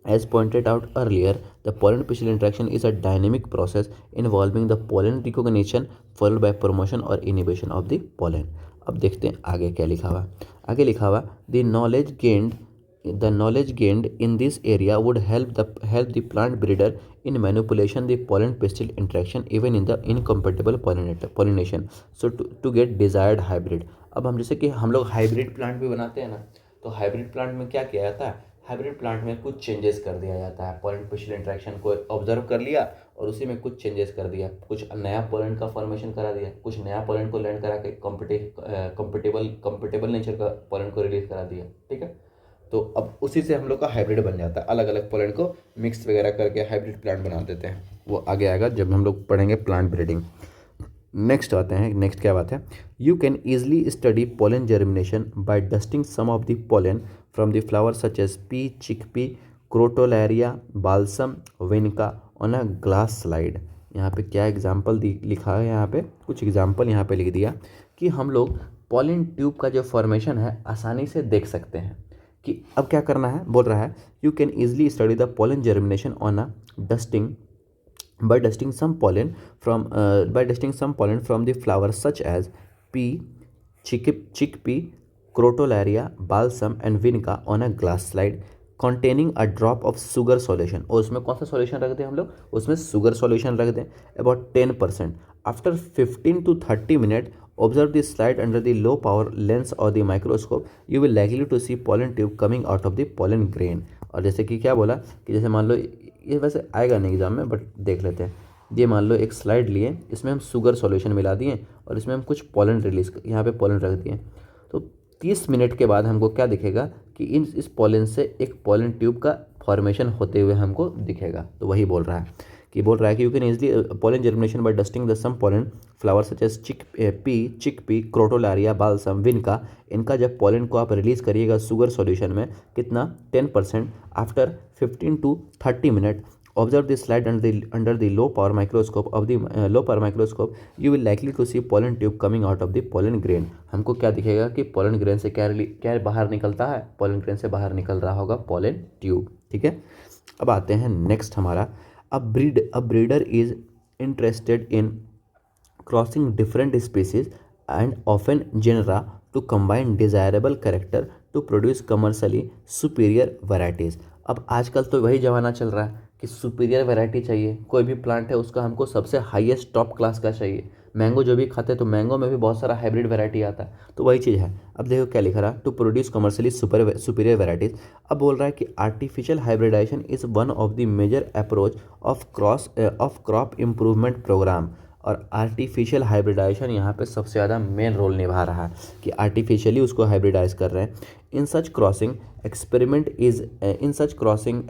As pointed out earlier, the pollen pistil interaction is a dynamic process involving the pollen recognition followed by promotion or inhibition of the pollen। अब देखते हैं आगे क्या लिखा हुआ। आगे लिखा हुआ the knowledge gained in this area would help the plant breeder in manipulation the pollen pistil interaction even in the incompatible pollination so to get desired hybrid। अब हम जैसे कि हम लोग हाइब्रिड प्लांट भी बनाते हैं ना, तो हाइब्रिड प्लांट में क्या किया जाता है, हाइब्रिड प्लांट में कुछ चेंजेस कर दिया जाता है, पोलन पिस्टिल इंटरेक्शन को ऑब्जर्व कर लिया और उसी में कुछ चेंजेस कर दिया, कुछ नया पोलन का फॉर्मेशन करा दिया, कुछ नया पोलन को लैंड करा के कंपेटेबल नेचर का पोलन को रिलीज करा दिया। ठीक है, तो अब उसी से हम लोग का हाइब्रिड बन जाता है, अलग अलग पोलन को मिक्स वगैरह करके हाइब्रिड प्लांट बना देते हैं। वो आगे आएगा जब हम लोग पढ़ेंगे प्लांट ब्रीडिंग। नेक्स्ट आते हैं, नेक्स्ट क्या बात है, you can easily study pollen germination by dusting some of the pollen from the flower such as pea, chickpea, crotalaria, balsam, vinca on a glass slide. यहाँ पे क्या एग्जाम्पल लिखा है, यहाँ पे कुछ एग्जाम्पल यहाँ पे लिख दिया कि हम लोग पोलन ट्यूब का जो फॉर्मेशन है आसानी से देख सकते हैं। कि अब क्या करना है, बोल रहा है you can easily study the pollen germination on a dusting by dusting some pollen from the flowers such as pea, chickpea, crotalaria, balsam and vinca on a glass slide containing a drop of sugar solution। और उसमें कौन सा solution रख दें हम लोग, उसमें sugar solution रख दें about 10%। After 15 to 30 minutes observe the slide under the low power lens or the microscope, you will likely to see pollen tube coming out of the pollen grain। और जैसे कि क्या बोला कि जैसे मान लो, ये वैसे आएगा नहीं एग्जाम में बट देख लेते हैं, ये मान लो एक स्लाइड लिए, इसमें हम शुगर सॉल्यूशन मिला दिए और इसमें हम कुछ पोलन रिलीज, यहाँ पे पोलन रख दिए, तो 30 मिनट के बाद हमको क्या दिखेगा कि इस पोलन से एक पोलन ट्यूब का फॉर्मेशन होते हुए हमको दिखेगा। तो वही बोल रहा है कि you can easily pollen germination by dusting the some pollen flower such as chickpea, crotalaria, balsam, vinca. इनका जब पोलन को आप रिलीज करिएगा शुगर सॉल्यूशन में, कितना 10%। After 15 to 30 minute observe the slide under the low power microscope you will likely to see pollen tube coming out of the pollen grain। हमको क्या दिखेगा कि pollen grain से क्या बाहर निकलता है, pollen grain से बाहर निकल रहा होगा pollen tube। ठीक है, अब आते हैं नेक्स्ट हमारा, a breeder is interested in crossing different species and often genera to combine desirable character to produce commercially superior varieties. अब आजकल तो वही ज़माना चल रहा है कि सुपीरियर वैरायटी चाहिए, कोई भी प्लांट है उसका हमको सबसे हाईएस्ट टॉप क्लास का चाहिए। मैंगो जो भी खाते हैं तो मैंगो में भी बहुत सारा हाइब्रिड वैरायटी आता है, तो वही चीज़ है। अब देखो क्या लिख रहा है, to produce commercially superior varieties. अब बोल रहा है कि artificial hybridization is one of the major approach of crop improvement program. और आर्टिफिशियल हाइब्रिडाइजेशन यहाँ पे सबसे ज़्यादा मेन रोल निभा रहा है कि आर्टिफिशियली उसको हाइब्रिडाइज कर रहे हैं। इन सच crossing experiment is in such crossing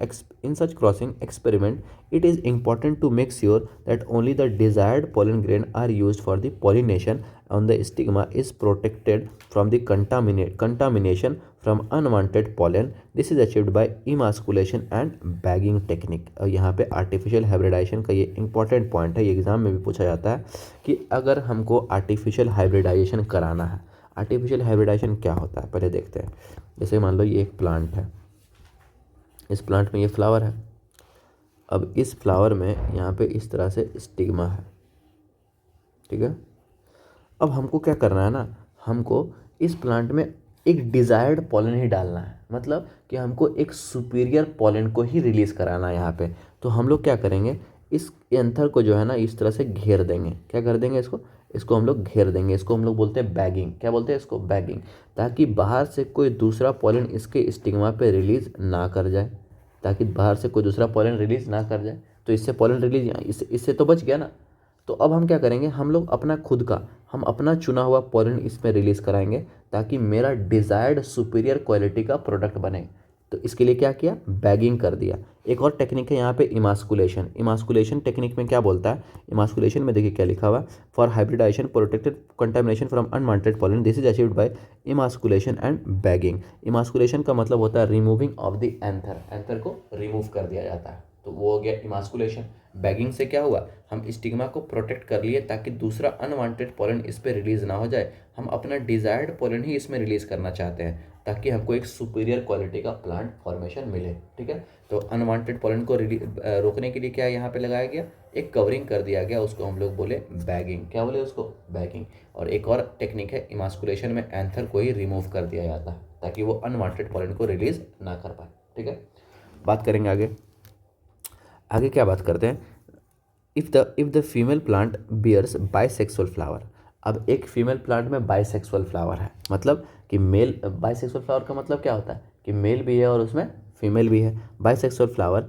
experiment it is important to make sure that only the desired pollen grain are used for the pollination and the stigma is protected from the contamination from unwanted pollen. This is achieved by emasculation and bagging technique। और यहाँ पे artificial hybridisation का ये important point है, ये exam में भी पूछा जाता है कि अगर हमको आर्टिफिशियल हाइब्रिडाइजेशन कराना है, आर्टिफिशियल हाइब्रिडाइजेशन क्या होता है पहले देखते हैं। जैसे मान लो ये एक प्लांट है, इस प्लांट में ये फ्लावर है। अब इस फ्लावर में यहाँ पे इस तरह से स्टिग्मा है, ठीक है। अब हमको क्या करना है ना, हमको इस प्लांट में एक डिज़ायर्ड पॉलन ही डालना है, मतलब कि हमको एक सुपीरियर पॉलन को ही रिलीज़ कराना है यहाँ पे। तो हम लोग क्या करेंगे, इस एंथर को जो है ना इस तरह से घेर देंगे। क्या कर देंगे इसको हम लोग घेर देंगे। इसको हम लोग बोलते हैं बैगिंग। क्या बोलते हैं इसको? बैगिंग। ताकि बाहर से कोई दूसरा पॉलन इसके स्टिग्मा पे रिलीज ना कर जाए, ताकि बाहर से कोई दूसरा पॉलन रिलीज ना कर जाए। तो इससे पॉलन रिलीज इससे तो बच गया ना। तो अब हम क्या करेंगे, हम लोग अपना खुद का, हम अपना चुना हुआ पॉलन इसमें रिलीज़ कराएंगे ताकि मेरा डिज़ायर्ड सुपीरियर क्वालिटी का प्रोडक्ट बने। तो इसके लिए क्या किया, बैगिंग कर दिया। एक और टेक्निक है यहाँ पे इमास्कुलेशन। इमास्कुलेशन टेक्निक में क्या बोलता है, इमास्कुलेशन में देखिए क्या लिखा हुआ, for hybridization protected contamination from unwanted pollen, this is achieved by emasculation and bagging. Emasculation का मतलब होता है removing of the anther, anther को रिमूव कर दिया जाता है, तो वो हो गया इमास्कुलेशन। बैगिंग से क्या हुआ, हम स्टिग्मा को प्रोटेक्ट कर लिए ताकि दूसरा अनवांटेड पॉलन इस पर रिलीज ना हो जाए। हम अपना डिजायर्ड पॉलन ही इसमें रिलीज करना चाहते हैं ताकि हमको एक सुपीरियर क्वालिटी का प्लांट फॉर्मेशन मिले, ठीक है। तो अनवांटेड पॉलन को रोकने के लिए क्या यहाँ पे लगाया गया, एक कवरिंग कर दिया गया, उसको हम लोग बोले बैगिंग। क्या बोले उसको, बैगिंग। और एक और टेक्निक है इमास्कुलेशन में एंथर को ही रिमूव कर दिया जाता है ताकि वो अनवांटेड पॉलन को रिलीज ना कर पाए, ठीक है। बात करेंगे आगे। आगे क्या बात करते हैं, if the female plant bears bisexual flower. अब एक फीमेल प्लांट में बाइसेक्सुअल फ्लावर है, मतलब कि मेल, बाइसेक्सुअल फ्लावर का मतलब क्या होता है कि मेल भी है और उसमें फीमेल भी है। Bisexual flower,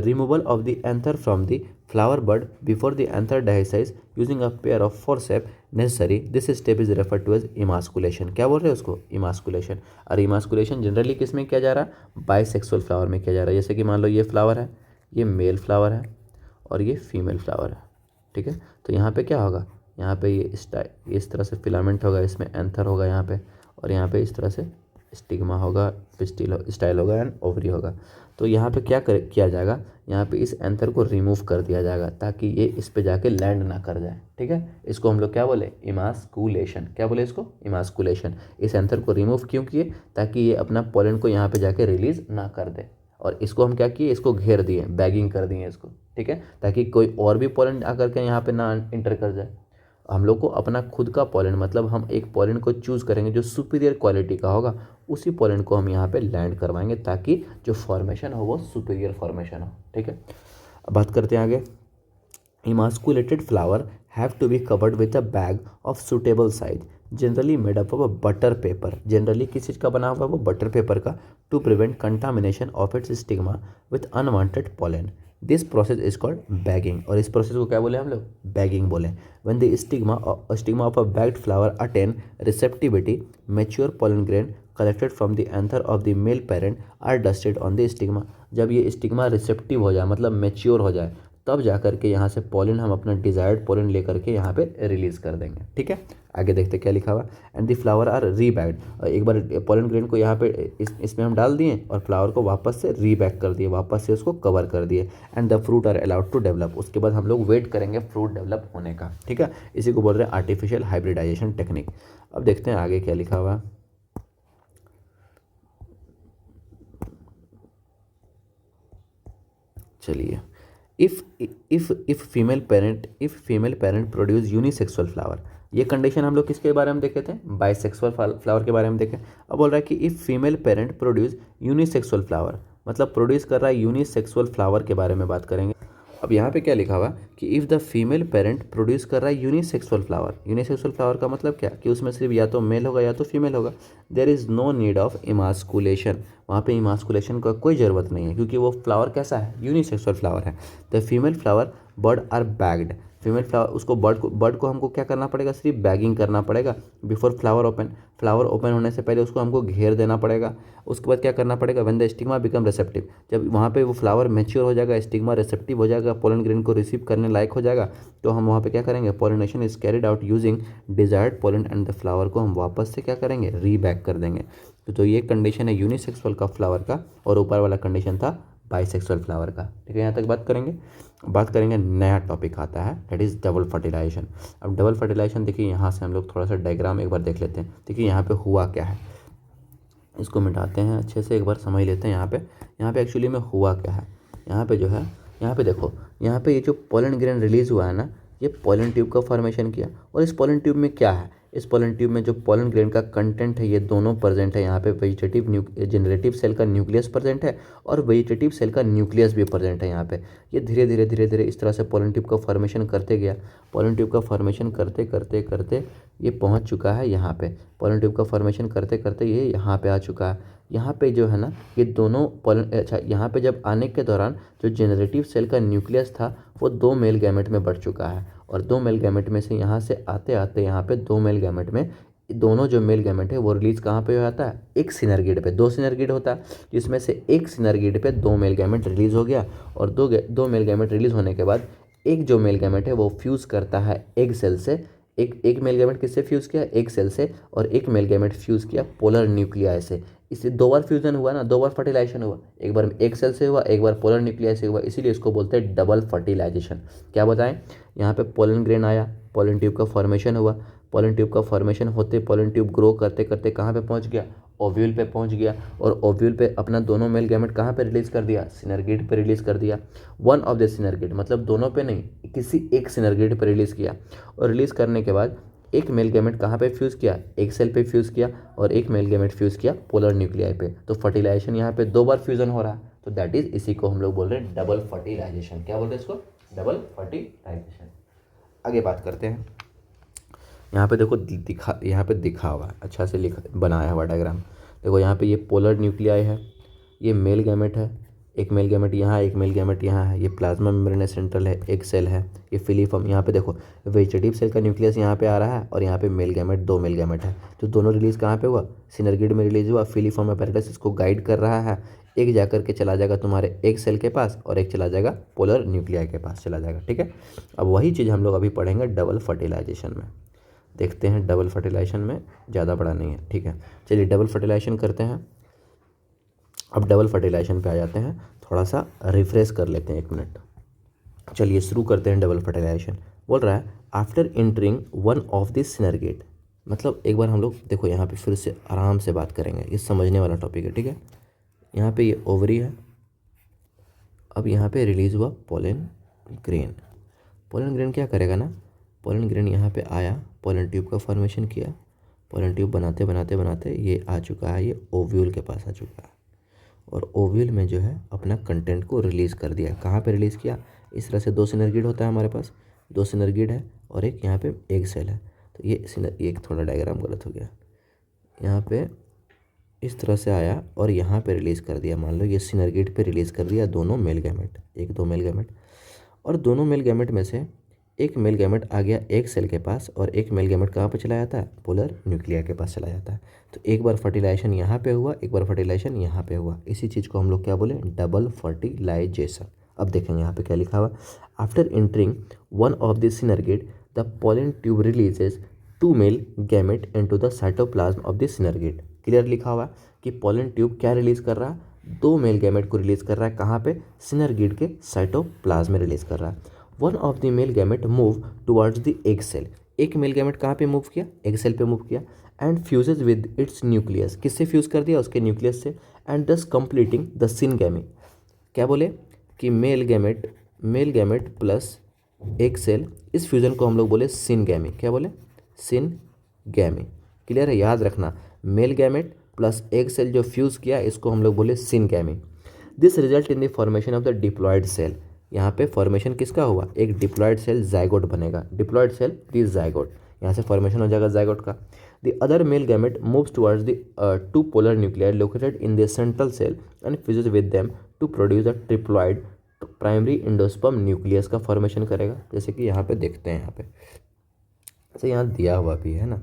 removal of the anther from the flower bud before the anther dehisces using a pair of forceps necessary, this step is referred to as emasculation. क्या बोल रहे हैं उसको, इमास्कुलेशन। और इमास्कुलेशन जनरली किस में किया जा रहा है, बाइसेक्सुअल फ्लावर में किया जा रहा है। जैसे कि मान लो ये फ्लावर है, ये मेल फ्लावर है और ये फीमेल फ्लावर है, ठीक है। तो यहाँ पे क्या होगा, यहाँ पे ये इस तरह से फिलामेंट होगा, इसमें एंथर होगा यहाँ पे, और यहाँ पे इस तरह से स्टिग्मा होगा, स्टाइल होगा एंड ओवरी होगा। तो यहाँ पे क्या किया जाएगा, यहाँ पे इस एंथर को रिमूव कर दिया जाएगा ताकि ये इस पे जाके लैंड ना कर जाए, ठीक है। इसको हम लोग क्या बोले, इमास्कुलेशन। क्या बोले इसको, इमास्कुलेशन। इस एंथर को रिमूव क्यों किए, ताकि ये अपना पोलन को यहाँ पे जाके रिलीज ना कर दे। और इसको हम क्या किए, इसको घेर दिए, बैगिंग कर दिए इसको, ठीक है, ताकि कोई और भी पोलन आकर के यहाँ पे ना इंटर कर जाए। हम लोग को अपना खुद का पोलन, मतलब हम एक पोलन को चूज़ करेंगे जो सुपीरियर क्वालिटी का होगा, उसी पोलन को हम यहाँ पे लैंड करवाएंगे ताकि जो फॉर्मेशन हो वो सुपीरियर फॉर्मेशन हो, ठीक है। अब बात करते हैं आगे। Emasculated flower have to be covered with a bag of suitable size generally made up of butter paper. Generally किस चीज़ का बना हुआ है वो, बटर पेपर का, to prevent contamination of its stigma with unwanted pollen. This process is called bagging. और इस प्रोसेस को क्या बोले हम लोग, बैगिंग बोले। When the stigma of a bagged flower attain receptivity, mature pollen grain collected from the anther of the male parent are dusted on the stigma. जब ये स्टिग्मा रिसेप्टिव हो जाए, मतलब मैच्योर हो जाए, तब जा करके यहाँ से पोलन हम अपना डिजायर्ड पोलन लेकर के यहाँ पे रिलीज कर देंगे, ठीक है। आगे देखते क्या लिखा हुआ, एंड द फ्लावर आर रीबैग्ड। एक बार पोलन ग्रेन को यहाँ पे इसमें हम डाल दिए और फ्लावर को वापस से रीबैग कर दिए, वापस से उसको कवर कर दिए। And the fruit are allowed to develop. उसके बाद हम लोग वेट करेंगे फ्रूट डेवलप होने का, ठीक है। इसी को बोल रहे हैं आर्टिफिशियल हाइब्रिडाइजेशन टेक्निक। अब देखते हैं आगे क्या लिखा हुआ। चलिए, if female parent produce unisexual flower, ये कंडीशन हम लोग किसके बारे में देखे थे, बाइसेक्सुअल फ्लावर के बारे में देखे। अब बोल रहा है कि if female parent produce unisexual flower, मतलब प्रोड्यूस कर रहा है यूनिसेक्सुअल फ्लावर के बारे में बात करेंगे। अब यहाँ पे क्या लिखा हुआ कि if the female parent produce कर रहा है यूनिसेक्सुअल फ्लावर, यूनिसेक्सुअल फ्लावर का मतलब क्या कि उसमें सिर्फ या तो मेल होगा या तो फीमेल होगा, there is no need of emasculation, वहाँ पे इमास्कुलेशन का कोई ज़रूरत नहीं है क्योंकि वो फ्लावर कैसा है, यूनिसेक्सुअल फ्लावर है। The female flower bud are bagged, female flower उसको बर्ड को हमको क्या करना पड़ेगा, सिर्फ बैगिंग करना पड़ेगा before flower open, flower open होने से पहले उसको हमको घेर देना पड़ेगा। उसके बाद क्या करना पड़ेगा, when the stigma become receptive, जब वहाँ पे वो फ्लावर मैच्योर हो जाएगा, स्टिग्मा रिसेप्टिव हो जाएगा, पोलन ग्रेन को रिसीव करने लायक हो जाएगा, तो हम वहाँ पे क्या करेंगे, pollination is carried out using desired pollen and the flower को हम वापस से क्या करेंगे, रीबैक कर देंगे। तो ये कंडीशन है यूनिसेक्सुअल का फ्लावर का, और ऊपर वाला कंडीशन था बाइसेक्सुअल फ्लावर का। ठीक है, यहाँ तक बात करेंगे नया टॉपिक आता है दैट इज़ डबल फर्टिलाइजेशन। अब डबल फर्टिलाइजेशन देखिए, यहाँ से हम लोग थोड़ा सा डायग्राम एक बार देख लेते हैं। देखिए यहाँ पे हुआ क्या है, इसको मिटाते हैं, अच्छे से एक बार समझ लेते हैं। यहाँ पे एक्चुअली में हुआ क्या है, यहाँ पे जो है, यहाँ पे देखो, यहाँ पे ये जो पोलन ग्रेन रिलीज़ हुआ है ना, ये पोलन ट्यूब का फॉर्मेशन किया, और इस पोलन ट्यूब में क्या है, इस पोलन ट्यूब में जो पोलन ग्रेन का कंटेंट है ये दोनों प्रेजेंट है। यहाँ पे जनरेटिव सेल का न्यूक्लियस प्रेजेंट है और वेजिटेटिव सेल का न्यूक्लियस भी प्रेजेंट है। यहाँ पे ये धीरे धीरे इस तरह से पोलन ट्यूब का फॉर्मेशन करते गया। पोलन ट्यूब का फॉर्मेशन करते करते करते ये पहुँच चुका है यहाँ पे। पोलन ट्यूब का फॉर्मेशन करते करते ये यहाँ पे आ चुका है। यहाँ पे जो है ना, ये दोनों यहाँ पे जब आने के दौरान जो जनरेटिव सेल का न्यूक्लियस था वो 2 मेल गैमेट में बढ़ चुका है, और 2 मेल गैमेट में से यहाँ से आते आते यहाँ पे 2 मेल गैमेट में दोनों जो मेल गैमेट है वो रिलीज कहाँ पे हो जाता है, एक सिनर्गिड पे। 2 सिनर्गिड होता है जिसमें से एक सिनर्गिड पे 2 मेल गैमेट रिलीज हो गया, और दो मेल गैमेट रिलीज होने के बाद एक जो मेल गैमेट है वो फ्यूज़ करता है एग सेल से। एक मेल गैमेट किससे फ्यूज़ किया, एक सेल से, और एक मेल गैमेट फ्यूज़ किया पोलर न्यूक्लियाई से। इससे 2 बार फ्यूजन हुआ ना, 2 बार फर्टिलाइजेशन हुआ, एक बार एक सेल से हुआ, एक बार पोलर न्यूक्लियाई से हुआ, इसीलिए इसको बोलते हैं डबल फर्टिलाइजेशन। क्या बताएं, यहाँ पे पोलन ग्रेन आया, पोलन ट्यूब का फॉर्मेशन हुआ, पोलन ट्यूब का फॉर्मेशन होते पोलन ट्यूब ग्रो करते करते कहाँ पे पहुँच गया, ओव्यूल पे पहुँच गया, और ओव्यूल पे अपना दोनों मेल गैमेट कहाँ पे रिलीज़ कर दिया, सिनर्गिड पे रिलीज़ कर दिया। वन ऑफ द सिनर्गिड, मतलब दोनों पे नहीं, किसी एक सिनर्गिड पे रिलीज़ किया, और रिलीज़ करने के बाद एक मेल गैमेट कहाँ पे फ्यूज़ किया, एक सेल पे फ्यूज़ किया, और एक मेल गैमेट फ्यूज़ किया पोलर न्यूक्लियाई पे। तो फर्टिलाइजेशन यहाँ पे 2 बार फ्यूज़न हो रहा है, तो दैट इज, इसी को हम लोग बोल रहे हैं डबल फर्टिलाइजेशन। क्या बोल रहे हैं इसको, डबल फर्टिलाइजेशन। आगे बात करते हैं। यहाँ पे देखो यहाँ पे दिखा हुआ है, अच्छा से बनाया हुआ डायग्राम। देखो यहाँ पे ये पोलर न्यूक्लियाई है, ये मेल गैमेट है, एक मेल गैमेट यहाँ, एक मेल गैमेट यहाँ है, ये प्लाज्मा मेम्ब्रेनस सेंट्रल है, एक सेल है, ये फिलीफॉर्म। यहाँ पे देखो वेजिटेटिव सेल का न्यूक्लियस यहाँ पे आ रहा है, और यहाँ पे मेल गैमेट, 2 मेल गैमेट है, जो दोनों रिलीज़ कहाँ पे हुआ, सिनर्गिड में रिलीज़ हुआ। फिलीफॉर्म अपैरेटस इसको गाइड कर रहा है, एक जाकर के चला जाएगा तुम्हारे एक सेल के पास, और एक चला जाएगा पोलर न्यूक्लियाई के पास चला जाएगा। ठीक है, अब वही चीज़ हम लोग अभी पढ़ेंगे डबल फर्टिलाइजेशन में। देखते हैं डबल फर्टिलाइजेशन में, ज़्यादा बड़ा नहीं है। ठीक है, चलिए डबल फर्टिलाइजेशन करते हैं। अब डबल फर्टिलाइजेशन पे आ जाते हैं, थोड़ा सा रिफ्रेश कर लेते हैं 1 मिनट। चलिए शुरू करते हैं डबल फर्टिलाइजेशन। बोल रहा है after entering one of this synergid, मतलब एक बार हम लोग देखो यहाँ पे फिर से आराम से बात करेंगे, ये समझने वाला टॉपिक है। ठीक है, यहाँ पे ये ओवरी है, अब यहाँ पे रिलीज़ हुआ पोलन ग्रेन। पोलन ग्रेन क्या करेगा ना, पोलन ग्रेन यहाँ पे आया, पोलन ट्यूब का फॉर्मेशन किया, पोलन ट्यूब बनाते बनाते बनाते ये आ चुका है, ये ओव्यूल के पास आ चुका है, और ओव्यूल में जो है अपना कंटेंट को रिलीज़ कर दिया। कहाँ पे रिलीज़ किया, इस तरह से 2 सिनर्गिड होता है हमारे पास, 2 सिनर्गिड है, और एक यहाँ पे एक सेल है। तो ये एक थोड़ा डायग्राम गलत हो गया, यहाँ पे इस तरह से आया और यहाँ पे रिलीज़ कर दिया। मान लो ये सिनर्गिड पे रिलीज़ कर दिया दोनों मेल गैमेट, 1-2 मेल गैमेट, और दोनों मेल गैमेट में से एक मेल गैमेट आ गया एक सेल के पास, और एक मेल गैमेट कहाँ पे चला जाता है, पोलर न्यूक्लियाई के पास चला जाता है। तो एक बार फर्टिलाइजेशन यहाँ पे हुआ, एक बार फर्टिलाइजेशन यहाँ पे हुआ, इसी चीज़ को हम लोग क्या बोले, डबल फर्टिलाइजेशन। अब देखेंगे यहाँ पे क्या लिखा हुआ, after entering one of this synergid the pollen tube releases 2 male gamete into the cytoplasm of this synergid. Clear लिखा हुआ कि पोलन ट्यूब क्या रिलीज़ कर रहा है, 2 मेल गैमेट को रिलीज़ कर रहा है, कहाँ पे, सिनर्गिड के साइटोप्लाज्म में रिलीज़ कर रहा है। One of the male gamete move towards the egg cell, एक मेल गैमेट कहाँ पे मूव किया, एग सेल पे मूव किया, and fuses with its nucleus, किससे फ्यूज़ कर दिया, उसके न्यूक्लियस से, एंड दस कंप्लीटिंग द सिनगैमी। क्या बोले कि मेल गैमेट प्लस एक सेल, इस फ्यूज़न को हम लोग बोले सिनगैमी। क्या बोले? सिनगैमी। क्लियर है? याद रखना, मेल गैमेट प्लस एक सेल जो फ्यूज़ किया इसको हम लोग बोले syngamy. This result in the formation of the diploid cell. यहाँ पे फॉर्मेशन किसका हुआ? एक डिप्लॉयड सेल जाइगोट बनेगा, डिप्लॉयड सेल दिस जाइगोट, यहाँ से फॉर्मेशन हो जाएगा जाइगोट का। The other male gamete moves towards the two polar nuclei located in the central cell and fuses with them to produce the triploid primary endosperm nucleus का formation करेगा। जैसे कि यहाँ पे देखते हैं, यहाँ पे जैसे यहाँ दिया हुआ भी है ना,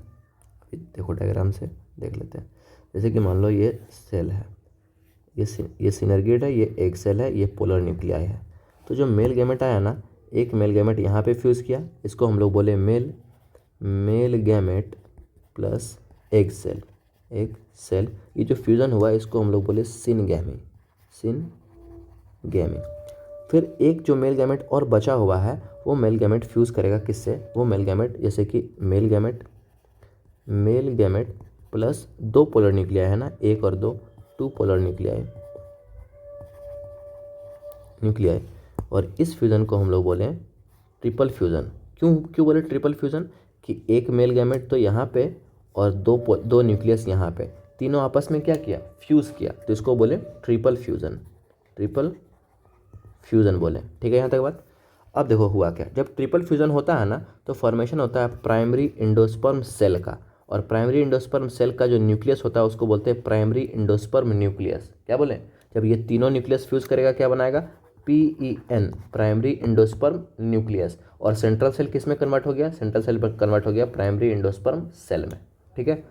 देखो डायग्राम से देख लेते हैं। जैसे कि मान लो ये सेल है, ये सिनर्गिड है, ये एक सेल है, ये पोलर न्यूक्लियाई है। तो जो मेल गैमेट आया ना, एक मेल गैमेट यहाँ पे फ्यूज़ किया, इसको हम लोग बोले मेल गैमेट प्लस एक सेल, ये जो फ्यूज़न हुआ इसको हम लोग बोले सिनगैमी। फिर एक जो मेल गैमेट और बचा हुआ है वो मेल गैमेट फ्यूज़ करेगा किससे? वो मेल गैमेट, जैसे कि मेल गैमेट प्लस दो पोलर न्यूक्लियाई है ना, एक और दो, टू पोलर न्यूक्लियाई, और इस फ्यूज़न को हम लोग बोले ट्रिपल फ्यूज़न। क्यों बोले ट्रिपल फ्यूज़न? कि एक मेल गैमेट तो यहाँ पे और दो न्यूक्लियस यहाँ पे, तीनों आपस में क्या किया? फ्यूज़ किया, तो इसको बोले ट्रिपल फ्यूज़न बोले। ठीक है यहाँ तक बात? अब देखो हुआ क्या, जब ट्रिपल फ्यूज़न होता है ना तो फॉर्मेशन होता है प्राइमरी एंडोस्पर्म सेल का, और प्राइमरी एंडोस्पर्म सेल का जो न्यूक्लियस होता है उसको बोलते हैं प्राइमरी एंडोस्पर्म न्यूक्लियस। क्या बोले? जब ये तीनों न्यूक्लियस फ्यूज़ करेगा क्या बनाएगा? PEN, primary endosperm nucleus. और सेंट्रल सेल किस में कन्वर्ट हो गया? सेंट्रल सेल में कन्वर्ट हो गया प्राइमरी एंडोस्पर्म सेल में। ठीक है,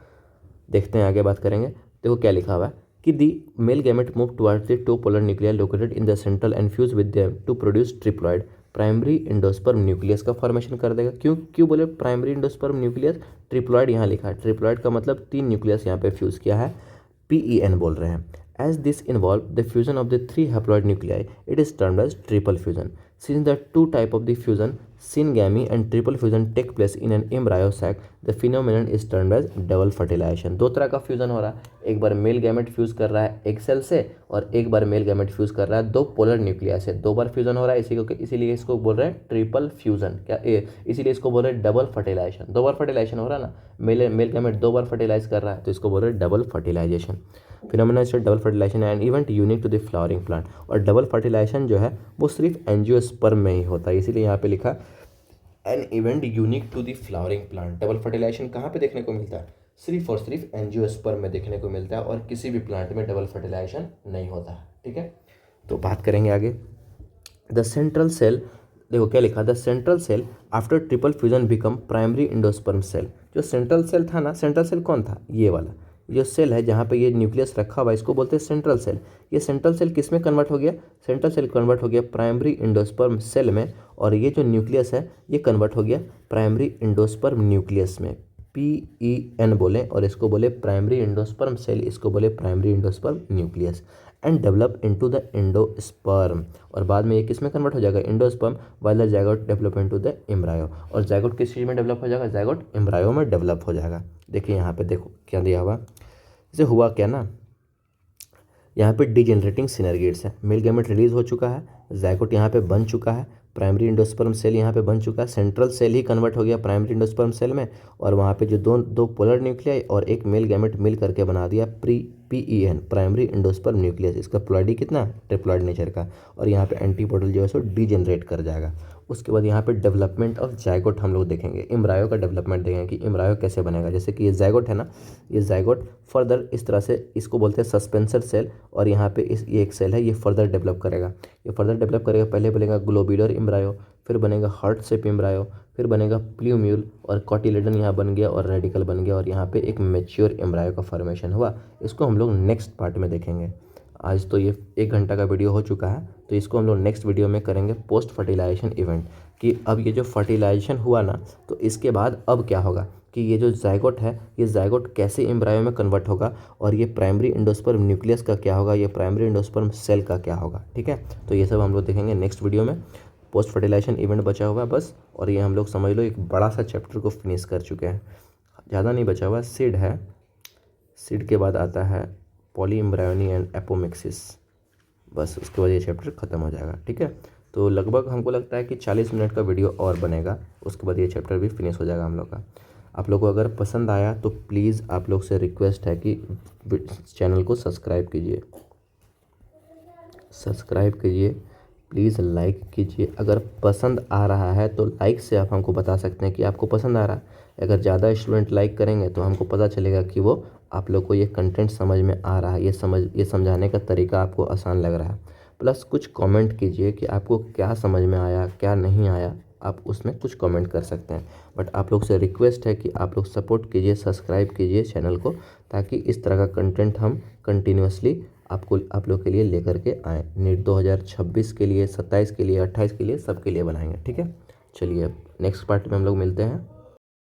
देखते हैं आगे बात करेंगे। देखो क्या लिखा हुआ है कि the male gamete move towards the two polar nuclei located in the central and fuse with them to produce triploid primary endosperm nucleus का फॉर्मेशन कर देगा। क्यों बोले प्राइमरी एंडोस्पर्म न्यूक्लियस? ट्रिप्लॉयड यहाँ लिखा है, ट्रिप्लॉयड का मतलब तीन न्यूक्लियस यहाँ पे फ्यूज़ किया है, PEN बोल रहे हैं। As this involved the fusion of the three haploid nuclei, it is termed as triple fusion. Since the two type of the fusion, syngamy and triple fusion, take place in an embryo sac, the phenomenon is termed as double fertilization. दो तरह का fusion हो रहा है, एक बार male gamete fuse कर रहा है एक सेल से, और एक बार मेल गैमेट फ्यूज कर रहा है दो पोलर न्यूक्लिया से। दो बार फ्यूजन हो रहा है, इसीलिए इसको बोल रहे हैं ट्रिपल फ्यूजन। इसीलिए इसको बोल रहे हैं डबल फर्टिलाइजेशन। दो बार फर्टिलाइजेशन हो रहा है ना, मेल गैमेट दो बार फर्टिलाइज कर रहा है, तो इसको बोल रहे हैं double fertilization. Phenomena is double fertilization and event unique to the flowering plant. और डबल फर्टिलाइजेशन जो है वो सिर्फ एंजियोस्पर्म में ही होता है, इसीलिए यहाँ पे लिखा an event unique to the flowering plant. Double fertilization कहाँ पे देखने को मिलता है? सिर्फ और सिर्फ एंजियोस्पर्म में देखने को मिलता है, और किसी भी प्लांट में डबल फर्टिलाइजेशन नहीं होता है। ठीक है, तो बात करेंगे आगे। द सेंट्रल सेल, देखो क्या लिखा, the central cell after triple fusion become primary endosperm cell. जो सेंट्रल सेल था ना, सेंट्रल सेल कौन था? ये वाला जो सेल है जहाँ पे ये न्यूक्लियस रखा हुआ है, इसको बोलते हैं सेंट्रल सेल। ये सेंट्रल सेल किस में कन्वर्ट हो गया? सेंट्रल सेल कन्वर्ट हो गया प्राइमरी एंडोस्पर्म सेल में, और ये जो न्यूक्लियस है ये कन्वर्ट हो गया प्राइमरी एंडोस्पर्म न्यूक्लियस में। PEN बोले, और इसको बोले प्राइमरी एंडोस्पर्म सेल, इसको बोले primary endosperm nucleus, and develop into the endosperm. और बाद में ये किस में कन्वर्ट हो जाएगा? Endosperm, while the zygote develop into the embryo. और जाइगोट किस चीज़ में डेवलप हो जाएगा? जाइगोट एम्ब्रायो में डेवलप हो जाएगा। देखिए यहाँ पे देखो क्या दिया हुआ, जैसे हुआ क्या ना, यहाँ पे डिजेनरेटिंग सिनर्गिड्स है, मेल गैमेट रिलीज हो चुका है, जाइगोट यहाँ पे बन चुका है, प्राइमरी एंडोस्पर्म सेल यहाँ पे बन चुका है, सेंट्रल सेल ही कन्वर्ट हो गया प्राइमरी एंडोस्पर्म सेल में, और वहाँ पे जो दो पोलर न्यूक्लियाई और एक मेल गैमेट मिल करके बना दिया PEN, प्राइमरी एंडोस्पर्म न्यूक्लियस। इसका प्लॉइडी कितना? ट्रिप्लॉइड नेचर का, और यहाँ पे एंटीपोडल जो है सो डिजेनरेट कर जाएगा। उसके बाद यहाँ पे डेवलपमेंट ऑफ जाइगोट हम लोग देखेंगे, एम्ब्रायो का डेवलपमेंट देखेंगे कि एम्ब्रायो कैसे बनेगा। जैसे कि ये जाइगोट है ना, ये जाइगोट फर्दर इस तरह से, इसको बोलते हैं सस्पेंसर सेल, और यहाँ पे ये एक सेल है, ये फर्दर डेवलप करेगा। ये फर्दर डेवलप करेगा, पहले बनेगा ग्लोब्यूलर एम्ब्रायो, फिर बनेगा हार्ट शेप एम्ब्रायो, फिर बनेगा प्ल्यूम्यूल, और कॉटिलेडन यहाँ बन गया, और रेडिकल बन गया, और यहाँ पे एक मैच्योर एम्ब्रायो का फॉर्मेशन हुआ। इसको हम लोग नेक्स्ट पार्ट में देखेंगे। आज तो ये 1 घंटा का वीडियो हो चुका है, तो इसको हम लोग नेक्स्ट वीडियो में करेंगे पोस्ट फर्टिलाइजेशन इवेंट, कि अब ये जो फर्टिलाइजेशन हुआ ना, तो इसके बाद अब क्या होगा, कि ये जो जाइगोट है, ये जाइगोट कैसे एम्ब्रायो में कन्वर्ट होगा, और ये प्राइमरी एंडोस्पर्म न्यूक्लियस का क्या होगा, ये प्राइमरी एंडोस्पर्म सेल का क्या होगा। ठीक है, तो ये सब हम लोग देखेंगे नेक्स्ट वीडियो में। पोस्ट फर्टिलाइजेशन इवेंट बचा हुआ है बस, और ये हम लोग समझ लो एक बड़ा सा चैप्टर को फिनिश कर चुके हैं, ज़्यादा नहीं बचा हुआ। सीड है, सीड के बाद आता है पॉली एम्ब्रायोनी एंड एपोमिक्सिस, बस उसके बाद ये चैप्टर खत्म हो जाएगा। ठीक है, तो लगभग हमको लगता है कि 40 मिनट का वीडियो और बनेगा, उसके बाद ये चैप्टर भी फिनिश हो जाएगा हम लोग का। आप लोग को अगर पसंद आया तो प्लीज़ आप लोग से रिक्वेस्ट है कि चैनल को सब्सक्राइब कीजिए, प्लीज़ लाइक कीजिए। अगर पसंद आ रहा है तो लाइक से आप हमको बता सकते हैं कि आपको पसंद आ रहा है। अगर ज़्यादा स्टूडेंट लाइक करेंगे तो हमको पता चलेगा कि वो आप लोग को ये कंटेंट समझ में आ रहा है, ये समझाने का तरीका आपको आसान लग रहा है। प्लस कुछ कमेंट कीजिए कि आपको क्या समझ में आया, क्या नहीं आया, आप उसमें कुछ कमेंट कर सकते हैं। बट आप लोग से रिक्वेस्ट है कि आप लोग सपोर्ट कीजिए, सब्सक्राइब कीजिए चैनल को, ताकि इस तरह का कंटेंट हम कंटिन्यूअसली आप लोग के लिए लेकर के आएँ। नीट 2026 के लिए, 27 के लिए, 28 के लिए, सबके लिए बनाएंगे। ठीक है, चलिए अब नेक्स्ट पार्ट में हम लोग मिलते हैं।